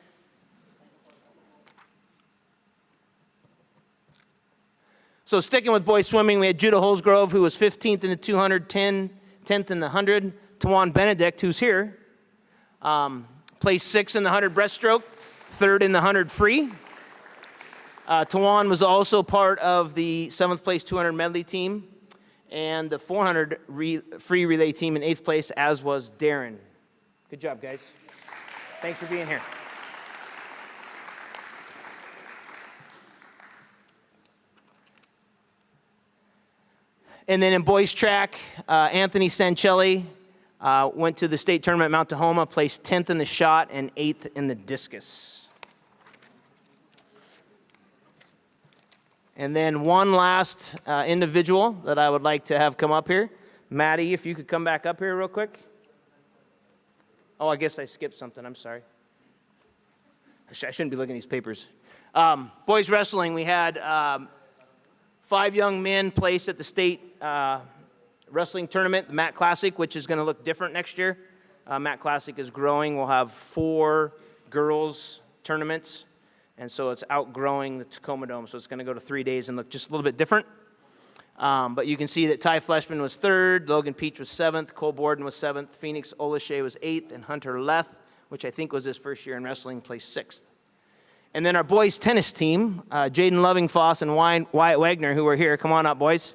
So sticking with boys swimming, we had Judah Holsgrove, who was 15th in the 200, 10th in the 100. Tawan Benedict, who's here, placed 6th in the 100 breaststroke, 3rd in the 100 free. Tawan was also part of the 7th place 200 medley team and the 400 free relay team in 8th place, as was Darren. Good job, guys. Thanks for being here. And then in boys track, Anthony Sancelli went to the state tournament at Mount Tahoma, placed 10th in the shot and 8th in the discus. And then one last individual that I would like to have come up here. Maddie, if you could come back up here real quick. Oh, I guess I skipped something. I'm sorry. I shouldn't be looking at these papers. Boys wrestling, we had 5 young men placed at the state wrestling tournament, the Matt Classic, which is going to look different next year. Matt Classic is growing. We'll have 4 girls tournaments. And so it's outgrowing the Tacoma Dome, so it's going to go to 3 days and look just a little bit different. But you can see that Ty Fleshman was 3rd, Logan Peach was 7th, Cole Borden was 7th, Phoenix Olashea was 8th, and Hunter Leth, which I think was his first year in wrestling, placed 6th. And then our boys tennis team, Jaden Lovingfoss and Wyatt Wagner, who are here. Come on up, boys.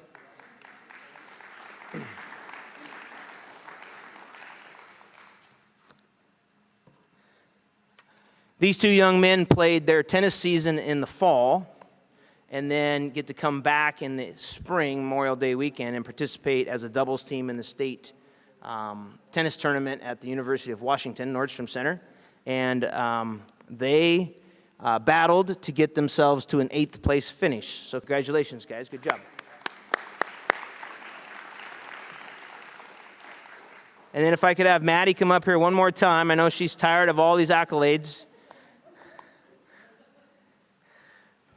These 2 young men played their tennis season in the fall and then get to come back in the spring, Memorial Day weekend, and participate as a doubles team in the state tennis tournament at the University of Washington, Nordstrom Center. And they battled to get themselves to an 8th place finish. So congratulations, guys. Good job. And then if I could have Maddie come up here one more time. I know she's tired of all these accolades.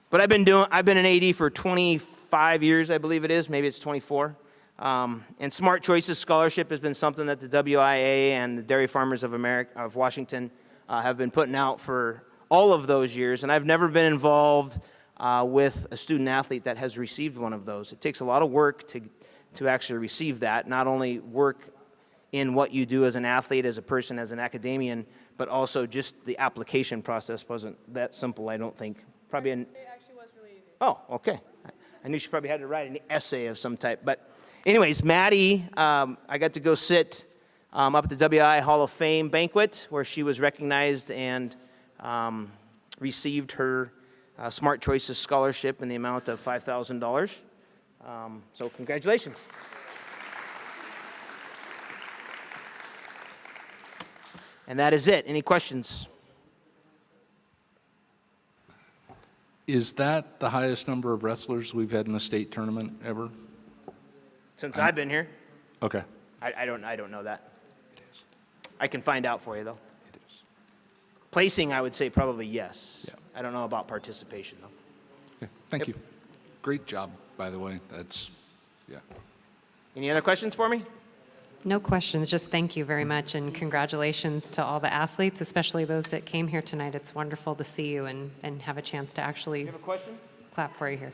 But I've been an AD for 25 years, I believe it is. Maybe it's 24. And Smart Choices Scholarship has been something that the WIA and the Dairy Farmers of Washington have been putting out for all of those years. And I've never been involved with a student athlete that has received one of those. It takes a lot of work to actually receive that. Not only work in what you do as an athlete, as a person, as an academician, but also just the application process wasn't that simple, I don't think. Probably an Oh, okay. I knew she probably had to write an essay of some type. But anyways, Maddie, I got to go sit up at the WI Hall of Fame banquet where she was recognized and received her Smart Choices Scholarship in the amount of $5,000. So congratulations. And that is it. Any questions? Is that the highest number of wrestlers we've had in a state tournament ever? Since I've been here? Okay. I don't know that. I can find out for you, though. It is. Placing, I would say probably yes. Yeah. I don't know about participation, though. Okay. Thank you. Great job, by the way. Yeah. Any other questions for me? No questions, just thank you very much, and congratulations to all the athletes, especially those that came here tonight. It's wonderful to see you and have a chance to actually You have a question? clap for you here.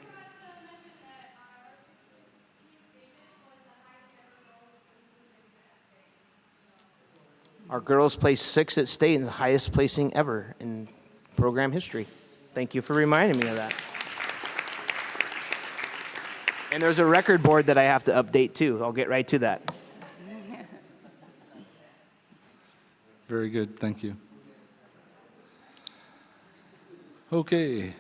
Our girls placed 6th at state, and the highest placing ever in program history. Thank you for reminding me of that. And there's a record board that I have to update too. I'll get right to that. Very good, thank you. Okay.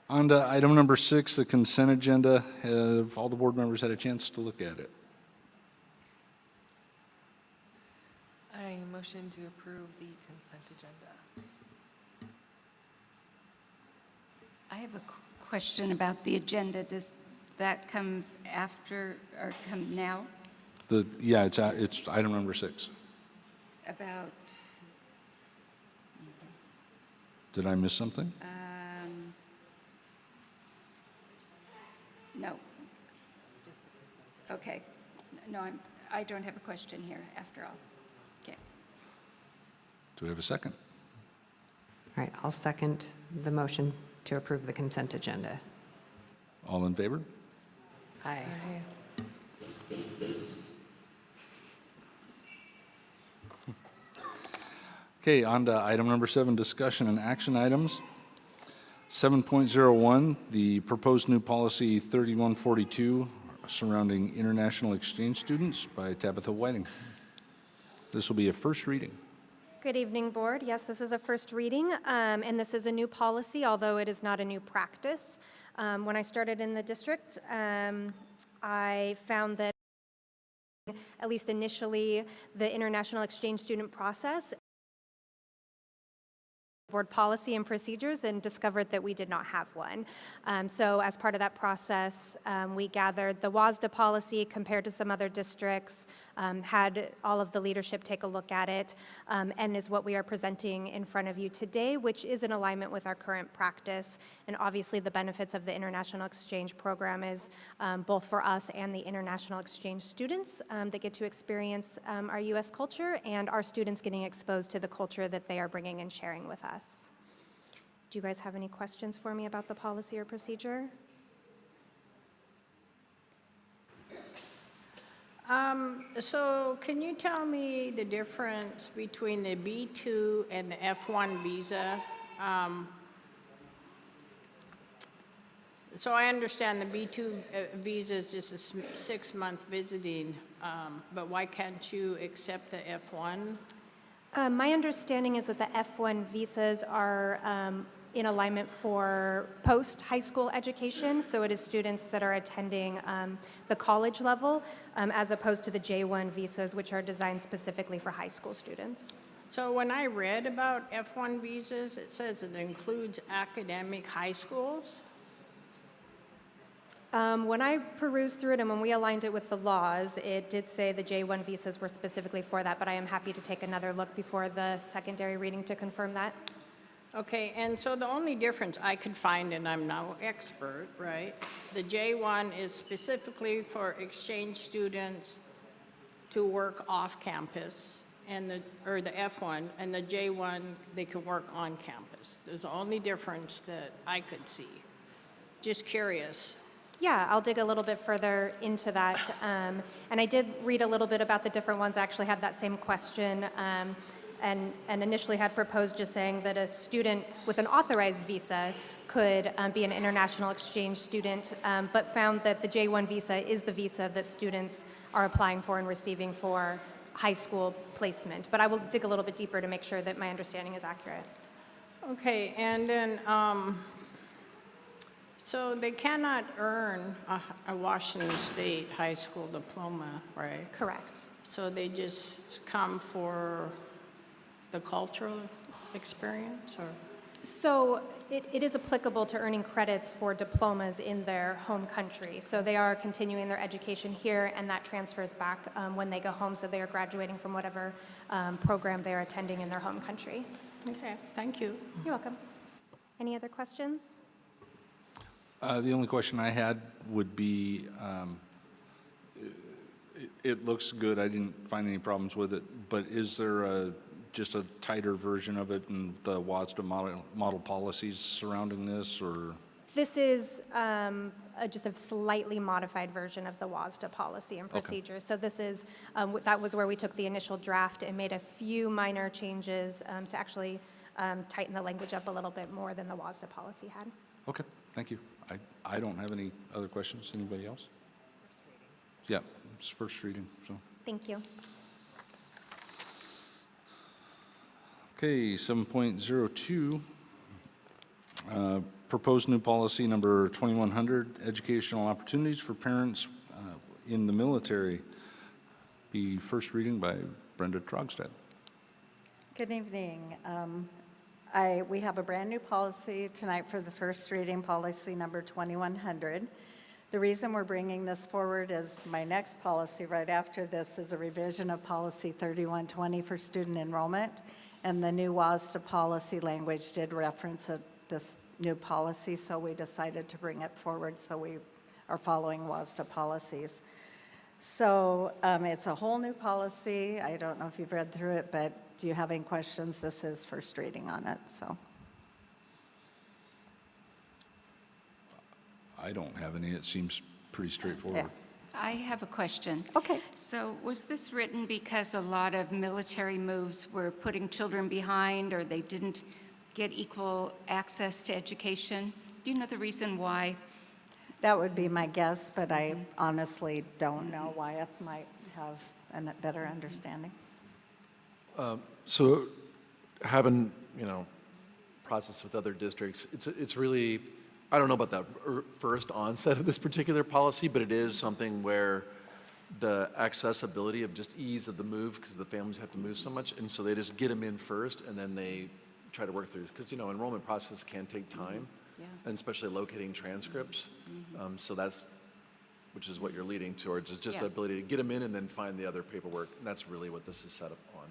On to item number 6, the consent agenda. Have all the board members had a chance to look at it? I motion to approve the consent agenda. I have a question about the agenda. Does that come after or come now? Yeah, it's item number 6. About, Did I miss something? no. Okay. No, I don't have a question here after all. Okay. Do we have a second? All right, I'll second the motion to approve the consent agenda. All in favor? Aye. Okay, on to item number 7, discussion and action items. 7.01, the proposed new policy 3142 surrounding international exchange students by Tabitha Whiting. This will be a first reading. Good evening, Board. Yes, this is a first reading, and this is a new policy, although it is not a new practice. When I started in the district, I found that, at least initially, the international exchange student process board policy and procedures and discovered that we did not have one. So as part of that process, we gathered the WASDA policy, compared to some other districts, had all of the leadership take a look at it, and is what we are presenting in front of you today, which is in alignment with our current practice. And obviously the benefits of the international exchange program is both for us and the international exchange students that get to experience our U.S. culture, and our students getting exposed to the culture that they are bringing and sharing with us. Do you guys have any questions for me about the policy or procedure? So can you tell me the difference between the B2 and the F1 visa? So I understand the B2 visa is just a 6-month visiting, but why can't you accept the F1? My understanding is that the F1 visas are in alignment for post-high school education, so it is students that are attending the college level, as opposed to the J1 visas, which are designed specifically for high school students. So when I read about F1 visas, it says it includes academic high schools. When I perused through it and when we aligned it with the laws, it did say the J1 visas were specifically for that, but I am happy to take another look before the secondary reading to confirm that. Okay, and so the only difference I could find, and I'm no expert, right? The J1 is specifically for exchange students to work off campus, and the F1, and the J1, they can work on campus. There's the only difference that I could see. Just curious. Yeah, I'll dig a little bit further into that. And I did read a little bit about the different ones. I actually had that same question and initially had proposed just saying that a student with an authorized visa could be an international exchange student, but found that the J1 visa is the visa that students are applying for and receiving for high school placement. But I will dig a little bit deeper to make sure that my understanding is accurate. Okay, and then, so they cannot earn a Washington State high school diploma, right? Correct. So they just come for the cultural experience, or? So it is applicable to earning credits for diplomas in their home country. So they are continuing their education here, and that transfers back when they go home, so they are graduating from whatever program they're attending in their home country. Okay, thank you. You're welcome. Any other questions? The only question I had would be, it looks good, I didn't find any problems with it, but is there just a tighter version of it in the WASDA model policies surrounding this, or? This is just a slightly modified version of the WASDA policy and procedures. So this is, that was where we took the initial draft and made a few minor changes to actually tighten the language up a little bit more than the WASDA policy had. Okay, thank you. I don't have any other questions. Anybody else? Yeah, it's first reading, so. Thank you. Okay, 7.02, proposed new policy number 2100, educational opportunities for parents in the military. Be first reading by Brenda Trogstad. Good evening. We have a brand-new policy tonight for the first reading, policy number 2100. The reason we're bringing this forward is my next policy right after this is a revision of policy 3120 for student enrollment, and the new WASDA policy language did reference this new policy, so we decided to bring it forward so we are following WASDA policies. So it's a whole new policy. I don't know if you've read through it, but do you have any questions? This is first reading on it, so. I don't have any. It seems pretty straightforward. I have a question. Okay. So was this written because a lot of military moves were putting children behind, or they didn't get equal access to education? Do you know the reason why? That would be my guess, but I honestly don't know. Wyeth might have a better understanding. So having, process with other districts, it's really, I don't know about that first onset of this particular policy, but it is something where the accessibility of just ease of the move, because the families have to move so much, and so they just get them in first, and then they try to work through, because, enrollment process can take time, and especially locating transcripts. So that's, which is what you're leading towards, is just the ability to get them in and then find the other paperwork, and that's really what this is set up on.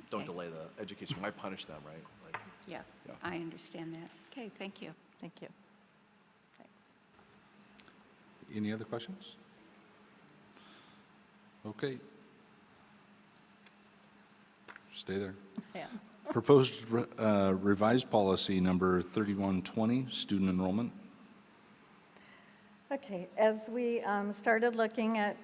Don't delay the education. Why punish them, right? Like, Yeah, I understand that. Okay, thank you. Thank you. Thanks. Any other questions? Okay. Stay there. Yeah. Proposed revised policy number 3120, student enrollment. Okay, as we started looking at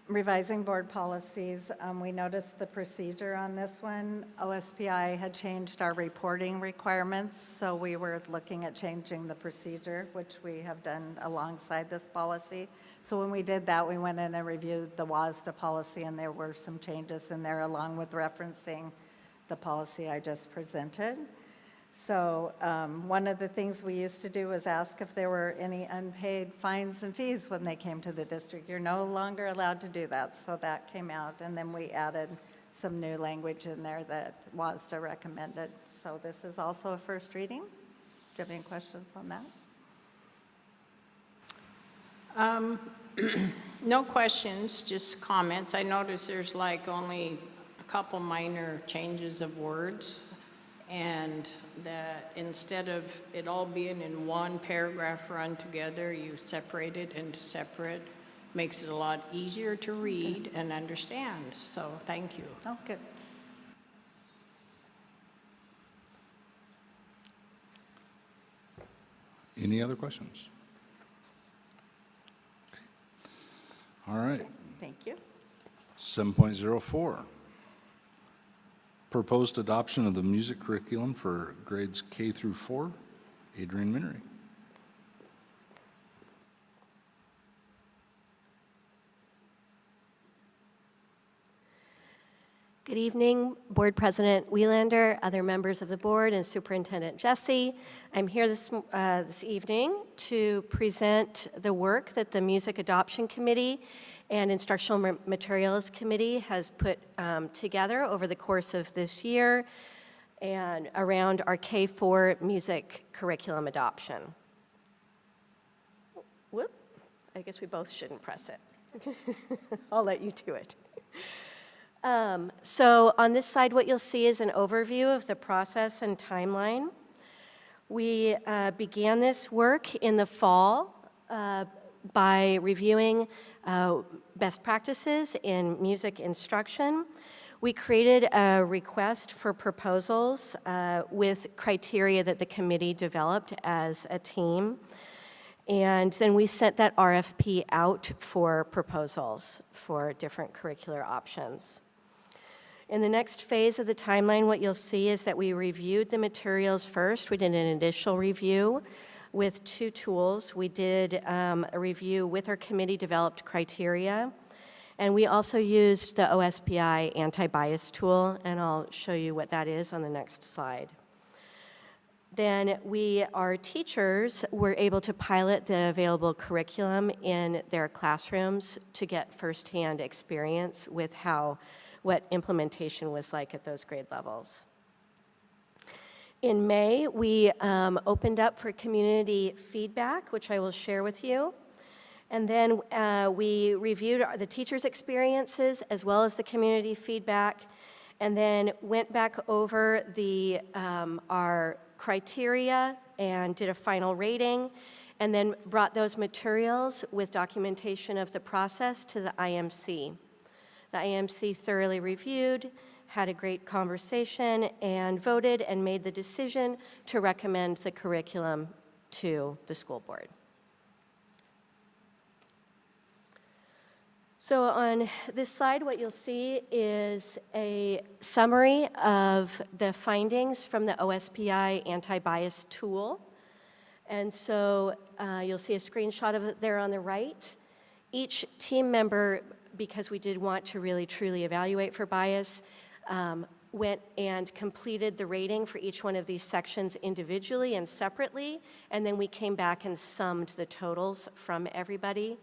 revising board policies, we noticed the procedure on this one. OSPI had changed our reporting requirements, so we were looking at changing the procedure, which we have done alongside this policy. So when we did that, we went in and reviewed the WASDA policy, and there were some changes in there along with referencing the policy I just presented. So one of the things we used to do was ask if there were any unpaid fines and fees when they came to the district. You're no longer allowed to do that, so that came out. And then we added some new language in there that WASDA recommended. So this is also a first reading. Do you have any questions on that? No questions, just comments. I noticed there's like only a couple minor changes of words, and that instead of it all being in one paragraph run together, you separate it into separate. Makes it a lot easier to read and understand, so thank you. Oh, good. Any other questions? Okay. All right. Thank you. 7.04. Proposed adoption of the music curriculum for grades K through 4. Adrian Minery. Good evening, Board President Wiellander, other members of the board, and Superintendent Jesse. I'm here this evening to present the work that the Music Adoption Committee and Instructional Materials Committee has put together over the course of this year and around our K-4 music curriculum adoption. Whoop, I guess we both shouldn't press it. I'll let you do it. So on this side, what you'll see is an overview of the process and timeline. We began this work in the fall by reviewing best practices in music instruction. We created a request for proposals with criteria that the committee developed as a team. And then we sent that RFP out for proposals for different curricular options. In the next phase of the timeline, what you'll see is that we reviewed the materials first. We did an initial review with 2 tools. We did a review with our committee-developed criteria, and we also used the OSPI anti-bias tool, and I'll show you what that is on the next slide. Then our teachers were able to pilot the available curriculum in their classrooms to get firsthand experience with what implementation was like at those grade levels. In May, we opened up for community feedback, which I will share with you. And then we reviewed the teachers' experiences as well as the community feedback, and then went back over our criteria and did a final rating, and then brought those materials with documentation of the process to the IMC. The IMC thoroughly reviewed, had a great conversation, and voted and made the decision to recommend the curriculum to the school board. So on this slide, what you'll see is a summary of the findings from the OSPI anti-bias tool. And so you'll see a screenshot of it there on the right. Each team member, because we did want to really truly evaluate for bias, went and completed the rating for each one of these sections individually and separately, and then we came back and summed the totals from everybody.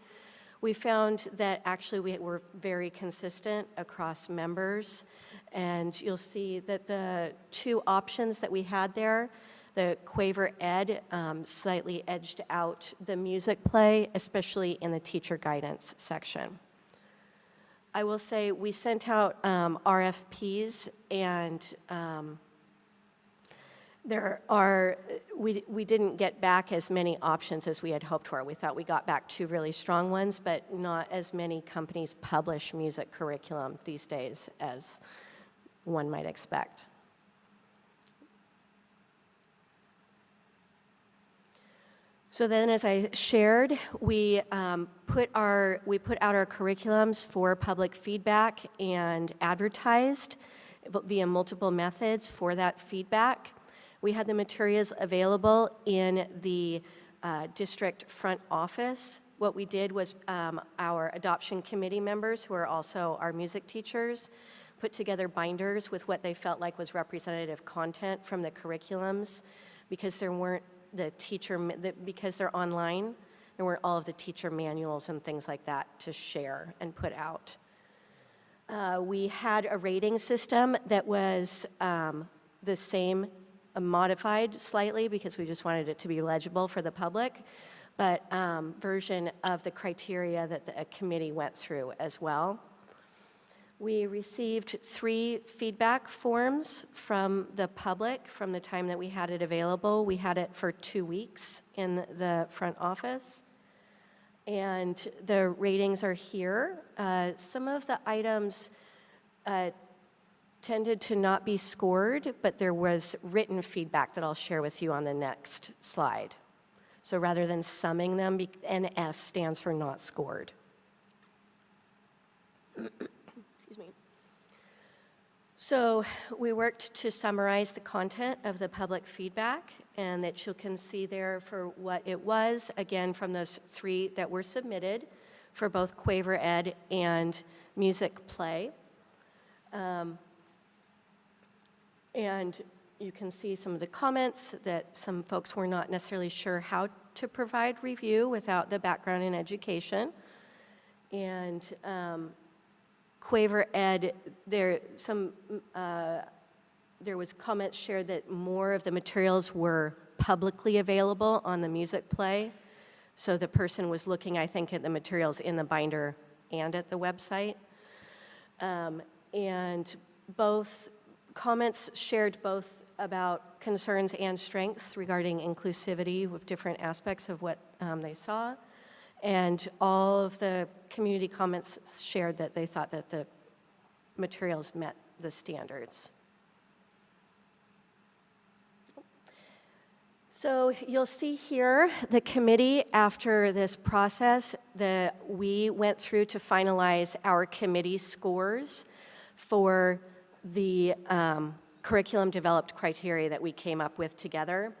We found that actually we were very consistent across members, and you'll see that the 2 options that we had there, the Quaver Ed slightly edged out the music play, especially in the teacher guidance section. I will say we sent out RFPs, and we didn't get back as many options as we had hoped for. We thought we got back 2 really strong ones, but not as many companies publish music curriculum these days as one might expect. So then, as I shared, we put out our curriculums for public feedback and advertised via multiple methods for that feedback. We had the materials available in the district front office. What we did was our adoption committee members, who are also our music teachers, put together binders with what they felt like was representative content from the curriculums, because there weren't because they're online, there weren't all of the teacher manuals and things like that to share and put out. We had a rating system that was the same, modified slightly because we just wanted it to be legible for the public, but version of the criteria that the committee went through as well. We received 3 feedback forms from the public from the time that we had it available. We had it for 2 weeks in the front office. And the ratings are here. Some of the items tended to not be scored, but there was written feedback that I'll share with you on the next slide. So rather than summing them, NS stands for not scored. So we worked to summarize the content of the public feedback, and that you can see there for what it was, again, from those 3 that were submitted for both Quaver Ed and Music Play. And you can see some of the comments that some folks were not necessarily sure how to provide review without the background in education. And Quaver Ed, there was comments shared that more of the materials were publicly available on the music play. So the person was looking, I think, at the materials in the binder and at the website. And both comments shared both about concerns and strengths regarding inclusivity with different aspects of what they saw. And all of the community comments shared that they thought that the materials met the standards. So you'll see here the committee, after this process, we went through to finalize our committee scores for the curriculum developed criteria that we came up with together.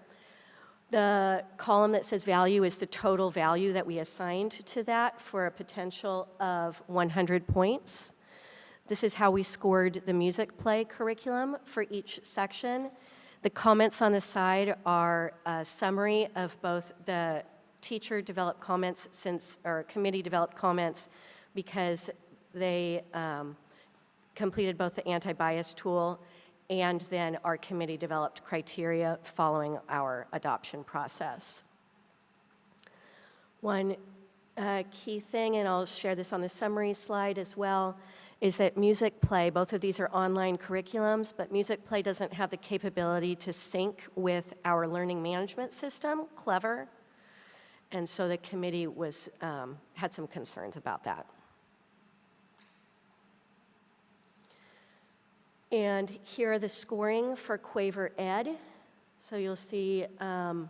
The column that says value is the total value that we assigned to that for a potential of 100 points. This is how we scored the music play curriculum for each section. The comments on the side are a summary of both the teacher-developed comments or committee-developed comments, because they completed both the anti-bias tool and then our committee-developed criteria following our adoption process. One key thing, and I'll share this on the summary slide as well, is that music play, both of these are online curriculums, but music play doesn't have the capability to sync with our learning management system, Clever, and so the committee had some concerns about that. And here are the scoring for Quaver Ed. So you'll see the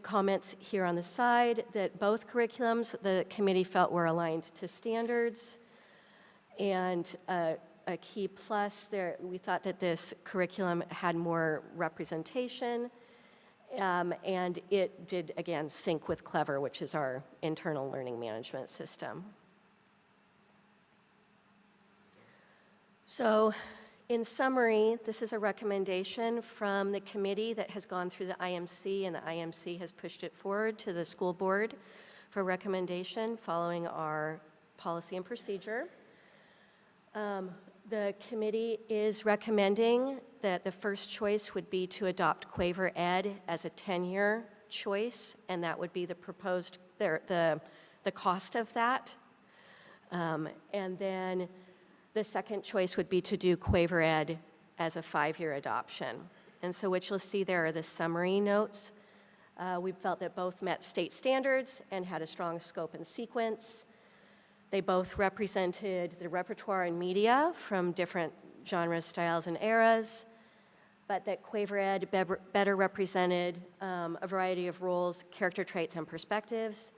comments here on the side that both curriculums the committee felt were aligned to standards. And a key plus there, we thought that this curriculum had more representation, and it did, again, sync with Clever, which is our internal learning management system. So in summary, this is a recommendation from the committee that has gone through the IMC, and the IMC has pushed it forward to the school board for recommendation following our policy and procedure. The committee is recommending that the first choice would be to adopt Quaver Ed as a 10-year choice, and that would be the proposed, the cost of that. And then the second choice would be to do Quaver Ed as a 5-year adoption. And so what you'll see there are the summary notes. We felt that both met state standards and had a strong scope and sequence. They both represented the repertoire and media from different genres, styles, and eras, but that Quaver Ed better represented a variety of roles, character traits, and perspectives.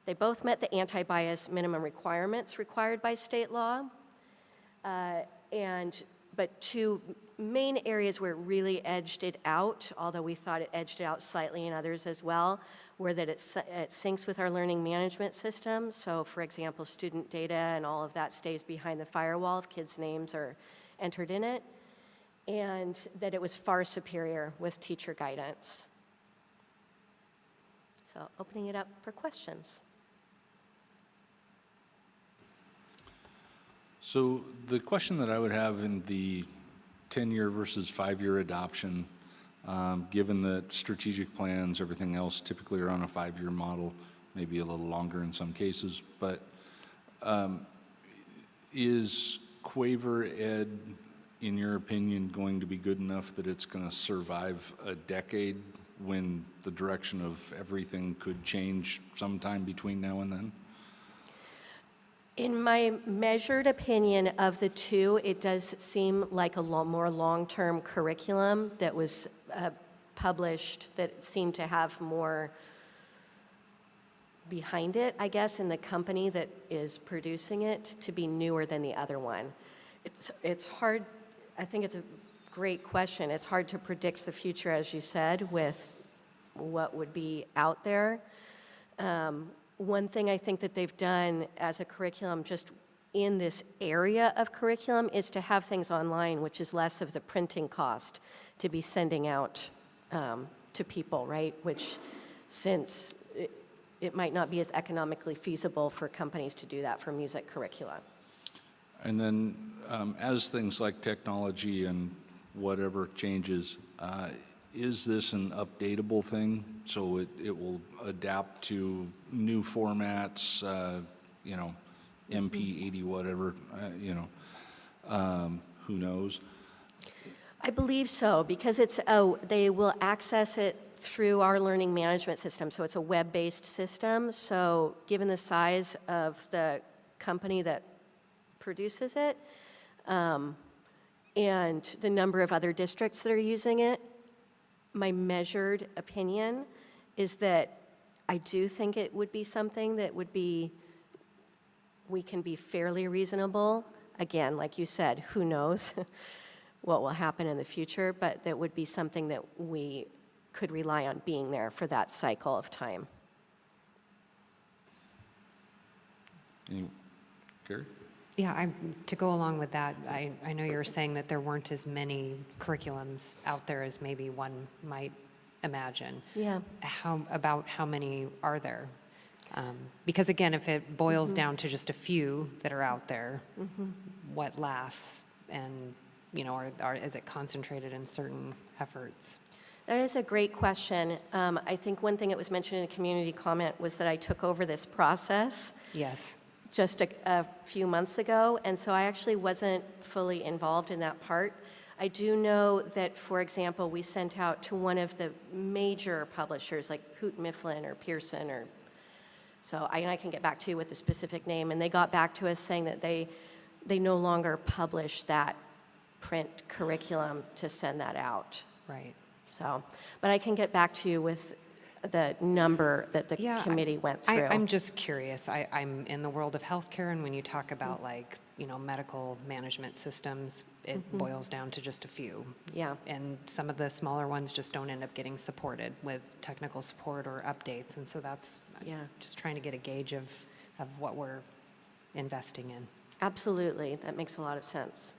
They both met the anti-bias minimum requirements required by state law. But two main areas where it really edged it out, although we thought it edged it out slightly in others as well, were that it syncs with our learning management system. So for example, student data and all of that stays behind the firewall if kids' names are entered in it, and that it was far superior with teacher guidance. So opening it up for questions. So the question that I would have in the 10-year versus 5-year adoption, given that strategic plans, everything else typically are on a 5-year model, maybe a little longer in some cases, but is Quaver Ed, in your opinion, going to be good enough that it's going to survive a decade when the direction of everything could change sometime between now and then? In my measured opinion of the two, it does seem like a more long-term curriculum that was published that seemed to have more behind it, I guess, in the company that is producing it to be newer than the other one. It's hard, I think it's a great question. It's hard to predict the future, as you said, with what would be out there. One thing I think that they've done as a curriculum just in this area of curriculum is to have things online, which is less of the printing cost to be sending out to people, right? Which, since it might not be as economically feasible for companies to do that for music curricula. And then as things like technology and whatever changes, is this an updatable thing? So it will adapt to new formats, MP80, whatever, who knows? I believe so, because they will access it through our learning management system. So it's a web-based system. So given the size of the company that produces it, and the number of other districts that are using it, my measured opinion is that I do think it would be something that we can be fairly reasonable. Again, like you said, who knows what will happen in the future, but that would be something that we could rely on being there for that cycle of time. Gary? Yeah, to go along with that, I know you were saying that there weren't as many curriculums out there as maybe one might imagine. Yeah. How many are there? Because again, if it boils down to just a few that are out there, what lasts? And, is it concentrated in certain efforts? That is a great question. I think one thing that was mentioned in a community comment was that I took over this process. Yes. Just a few months ago, and so I actually wasn't fully involved in that part. I do know that, for example, we sent out to one of the major publishers like Hoot Mifflin or Pearson, so I can get back to you with the specific name, and they got back to us saying that they no longer publish that print curriculum to send that out. Right. So, but I can get back to you with the number that the committee went through. I'm just curious. I'm in the world of healthcare, and when you talk about medical management systems, it boils down to just a few. Yeah. And some of the smaller ones just don't end up getting supported with technical support or updates, and so that's just trying to get a gauge of what we're investing in. Absolutely. That makes a lot of sense.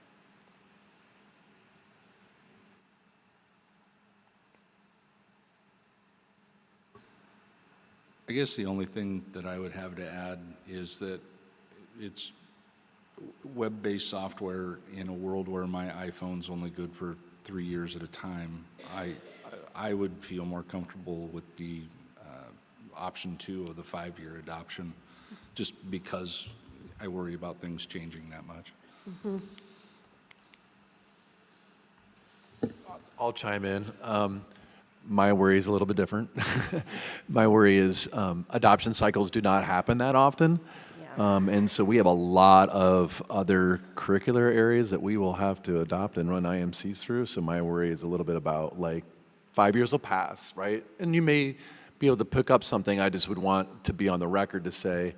I guess the only thing that I would have to add is that it's web-based software in a world where my iPhone's only good for 3 years at a time. I would feel more comfortable with the option 2 of the 5-year adoption, just because I worry about things changing that much. I'll chime in. My worry is a little bit different. My worry is adoption cycles do not happen that often. And so we have a lot of other curricular areas that we will have to adopt and run IMCs through. So my worry is a little bit about 5 years will pass, right? And you may be able to pick up something. I just would want to be on the record to say,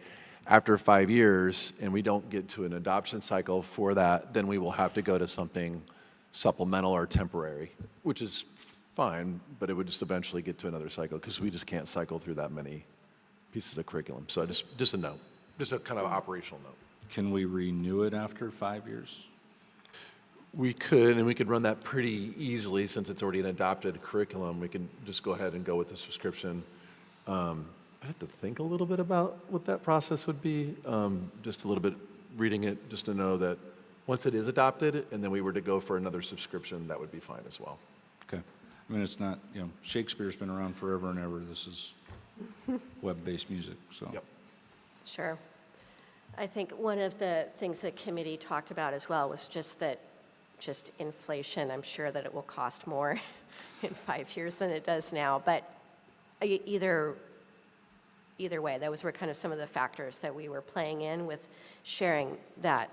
after 5 years and we don't get to an adoption cycle for that, then we will have to go to something supplemental or temporary, which is fine, but it would just eventually get to another cycle because we just can't cycle through that many pieces of curriculum. So just a note, just a kind of operational note. Can we renew it after 5 years? We could, and we could run that pretty easily since it's already an adopted curriculum. We can just go ahead and go with the subscription. I have to think a little bit about what that process would be, just a little bit reading it, just to know that once it is adopted and then we were to go for another subscription, that would be fine as well. Okay. I mean, it's not, Shakespeare's been around forever and ever. This is web-based music, so. Yep. Sure. I think one of the things the committee talked about as well was just inflation. I'm sure that it will cost more in 5 years than it does now, but either way, those were kind of some of the factors that we were playing in with sharing that,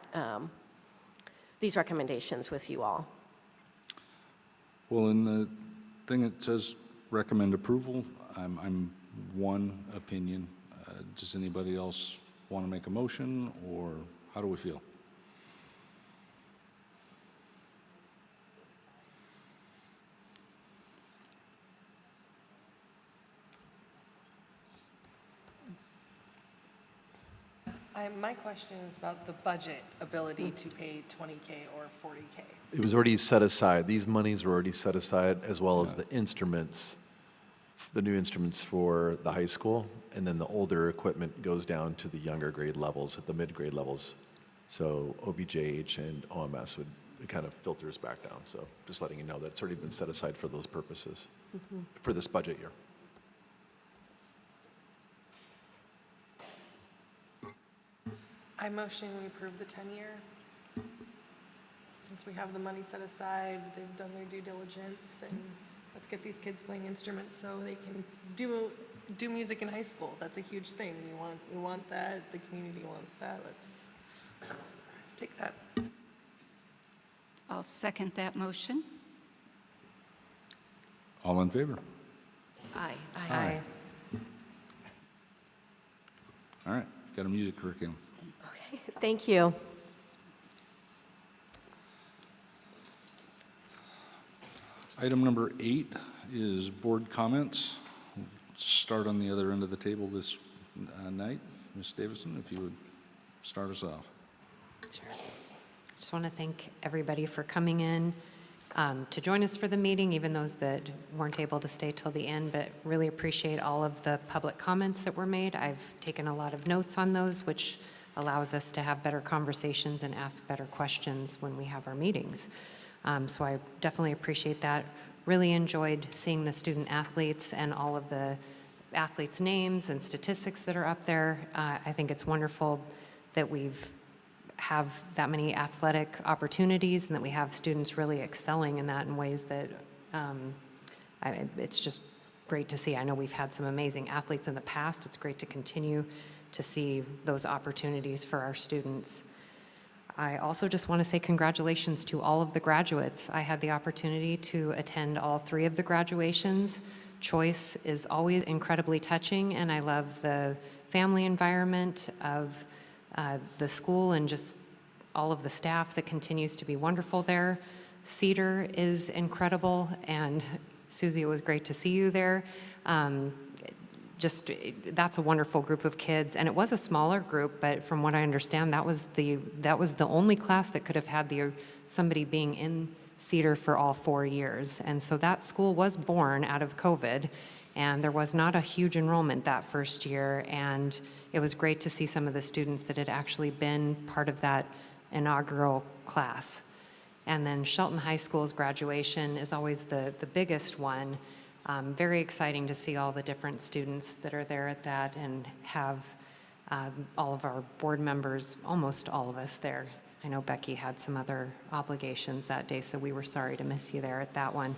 these recommendations with you all. Well, in the thing that says recommend approval, I'm one opinion. Does anybody else want to make a motion, or how do we feel? My question is about the budget ability to pay $20K or $40K. It was already set aside. These monies were already set aside, as well as the instruments, the new instruments for the high school, and then the older equipment goes down to the younger grade levels, at the mid-grade levels. So OBJH and OMS it kind of filters back down. So just letting you know that it's already been set aside for those purposes for this budget year. I motion we approve the 10-year. Since we have the money set aside, they've done their due diligence, and let's get these kids playing instruments so they can do music in high school. That's a huge thing. We want that. The community wants that. Let's take that. I'll second that motion. All in favor? Aye. Aye. All right, got a music curriculum. Okay, thank you. Item number 8 is board comments. We'll start on the other end of the table this night. Ms. Davison, if you would start us off. Sure. I just want to thank everybody for coming in to join us for the meeting, even those that weren't able to stay till the end, but really appreciate all of the public comments that were made. I've taken a lot of notes on those, which allows us to have better conversations and ask better questions when we have our meetings. So I definitely appreciate that. Really enjoyed seeing the student athletes and all of the athletes' names and statistics that are up there. I think it's wonderful that we've have that many athletic opportunities and that we have students really excelling in that in ways that it's just great to see. I know we've had some amazing athletes in the past. It's great to continue to see those opportunities for our students. I also just want to say congratulations to all of the graduates. I had the opportunity to attend all 3 of the graduations. Choice is always incredibly touching, and I love the family environment of the school and just all of the staff that continues to be wonderful there. Cedar is incredible, and Susie, it was great to see you there. That's a wonderful group of kids, and it was a smaller group, but from what I understand, that was the only class that could have had somebody being in Cedar for all 4 years. And so that school was born out of COVID, and there was not a huge enrollment that first year, and it was great to see some of the students that had actually been part of that inaugural class. And then Shelton High School's graduation is always the biggest one. Very exciting to see all the different students that are there at that and have all of our board members, almost all of us there. I know Becky had some other obligations that day, so we were sorry to miss you there at that one.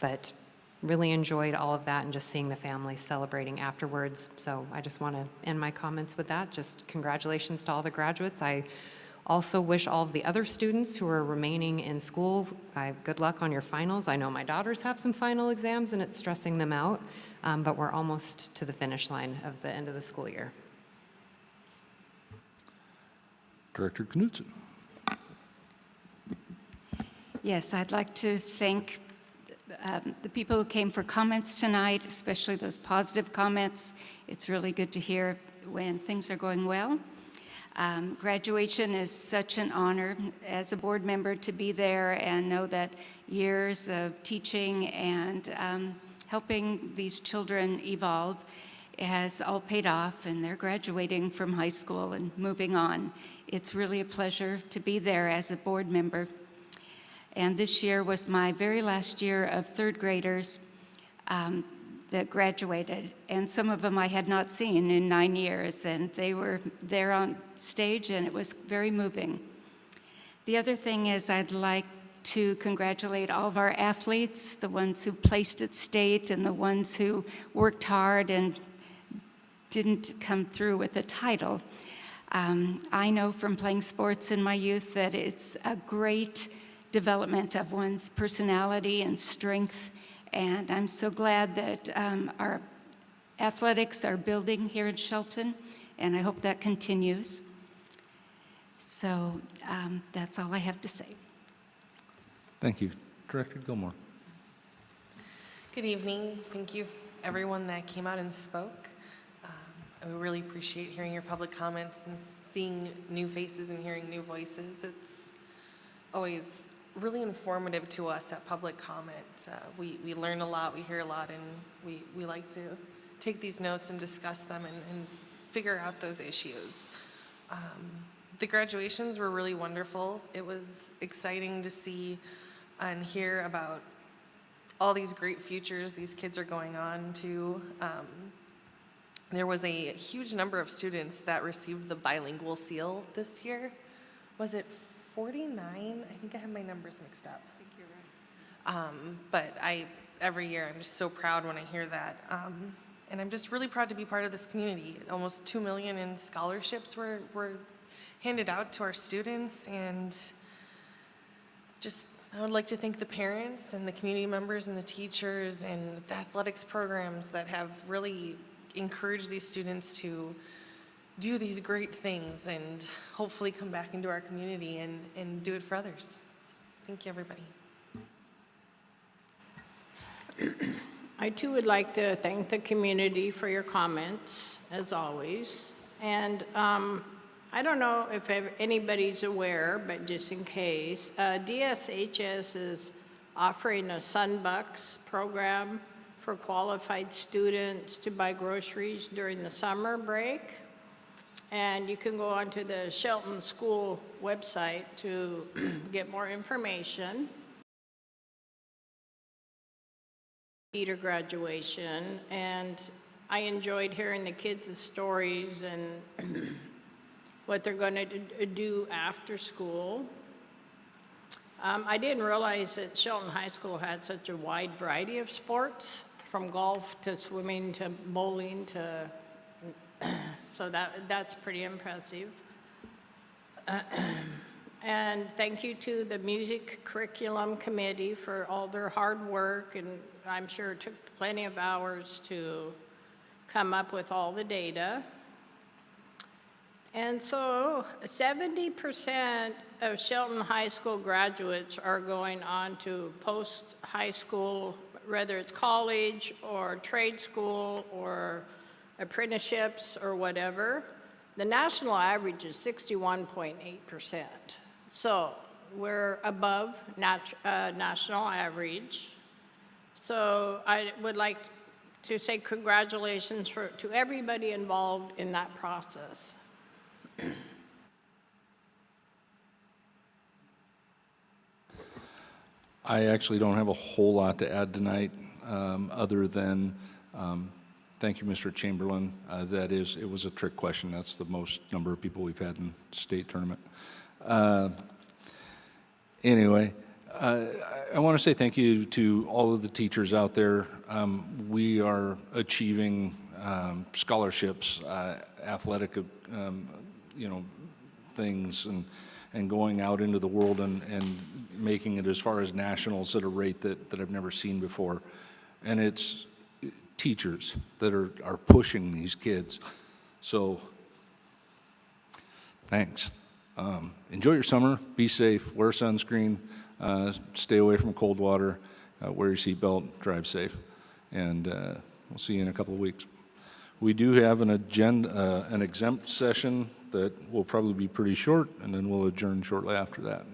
But really enjoyed all of that and just seeing the families celebrating afterwards. So I just want to end my comments with that. Just congratulations to all the graduates. I also wish all of the other students who are remaining in school good luck on your finals. I know my daughters have some final exams and it's stressing them out, but we're almost to the finish line of the end of the school year. Director Knudsen. Yes, I'd like to thank the people who came for comments tonight, especially those positive comments. It's really good to hear when things are going well. Graduation is such an honor as a board member to be there and know that years of teaching and helping these children evolve has all paid off, and they're graduating from high school and moving on. It's really a pleasure to be there as a board member. And this year was my very last year of third graders that graduated. And some of them I had not seen in 9 years, and they were there on stage, and it was very moving. The other thing is I'd like to congratulate all of our athletes, the ones who placed at state and the ones who worked hard and didn't come through with a title. I know from playing sports in my youth that it's a great development of one's personality and strength, and I'm so glad that our athletics are building here in Shelton, and I hope that continues. So that's all I have to say. Thank you. Director Gilmore. Good evening. Thank you everyone that came out and spoke. I really appreciate hearing your public comments and seeing new faces and hearing new voices. It's always really informative to us at public comment. We learn a lot, we hear a lot, and we like to take these notes and discuss them and figure out those issues. The graduations were really wonderful. It was exciting to see and hear about all these great futures these kids are going on to. There was a huge number of students that received the bilingual seal this year. Was it 49? I think I have my numbers mixed up. I think you're right. But every year I'm just so proud when I hear that. And I'm just really proud to be part of this community. Almost $2 million in scholarships were handed out to our students, and I would like to thank the parents and the community members and the teachers and the athletics programs that have really encouraged these students to do these great things and hopefully come back into our community and do it for others. So, thank you, everybody. I too would like to thank the community for your comments, as always. And I don't know if anybody's aware, but just in case, DSHS is offering a Sunbucks program for qualified students to buy groceries during the summer break. And you can go onto the Shelton School website to get more information. Theater graduation, and I enjoyed hearing the kids' stories and what they're going to do after school. I didn't realize that Shelton High School had such a wide variety of sports, from golf to swimming to bowling to, so that's pretty impressive. And thank you to the music curriculum committee for all their hard work, and I'm sure it took plenty of hours to come up with all the data. And so 70% of Shelton High School graduates are going on to post-high school, whether it's college or trade school or apprenticeships or whatever. The national average is 61.8%. So we're above national average. So I would like to say congratulations to everybody involved in that process. I actually don't have a whole lot to add tonight, other than thank you, Mr. Chamberlain. It was a trick question. That's the most number of people we've had in state tournament. Anyway, I want to say thank you to all of the teachers out there. We are achieving scholarships, athletic, things, and going out into the world and making it as far as nationals at a rate that I've never seen before. And it's teachers that are pushing these kids. So, thanks. Enjoy your summer, be safe, wear sunscreen, stay away from cold water, wear your seatbelt, drive safe, and we'll see you in a couple of weeks. We do have an exempt session that will probably be pretty short, and then we'll adjourn shortly after that.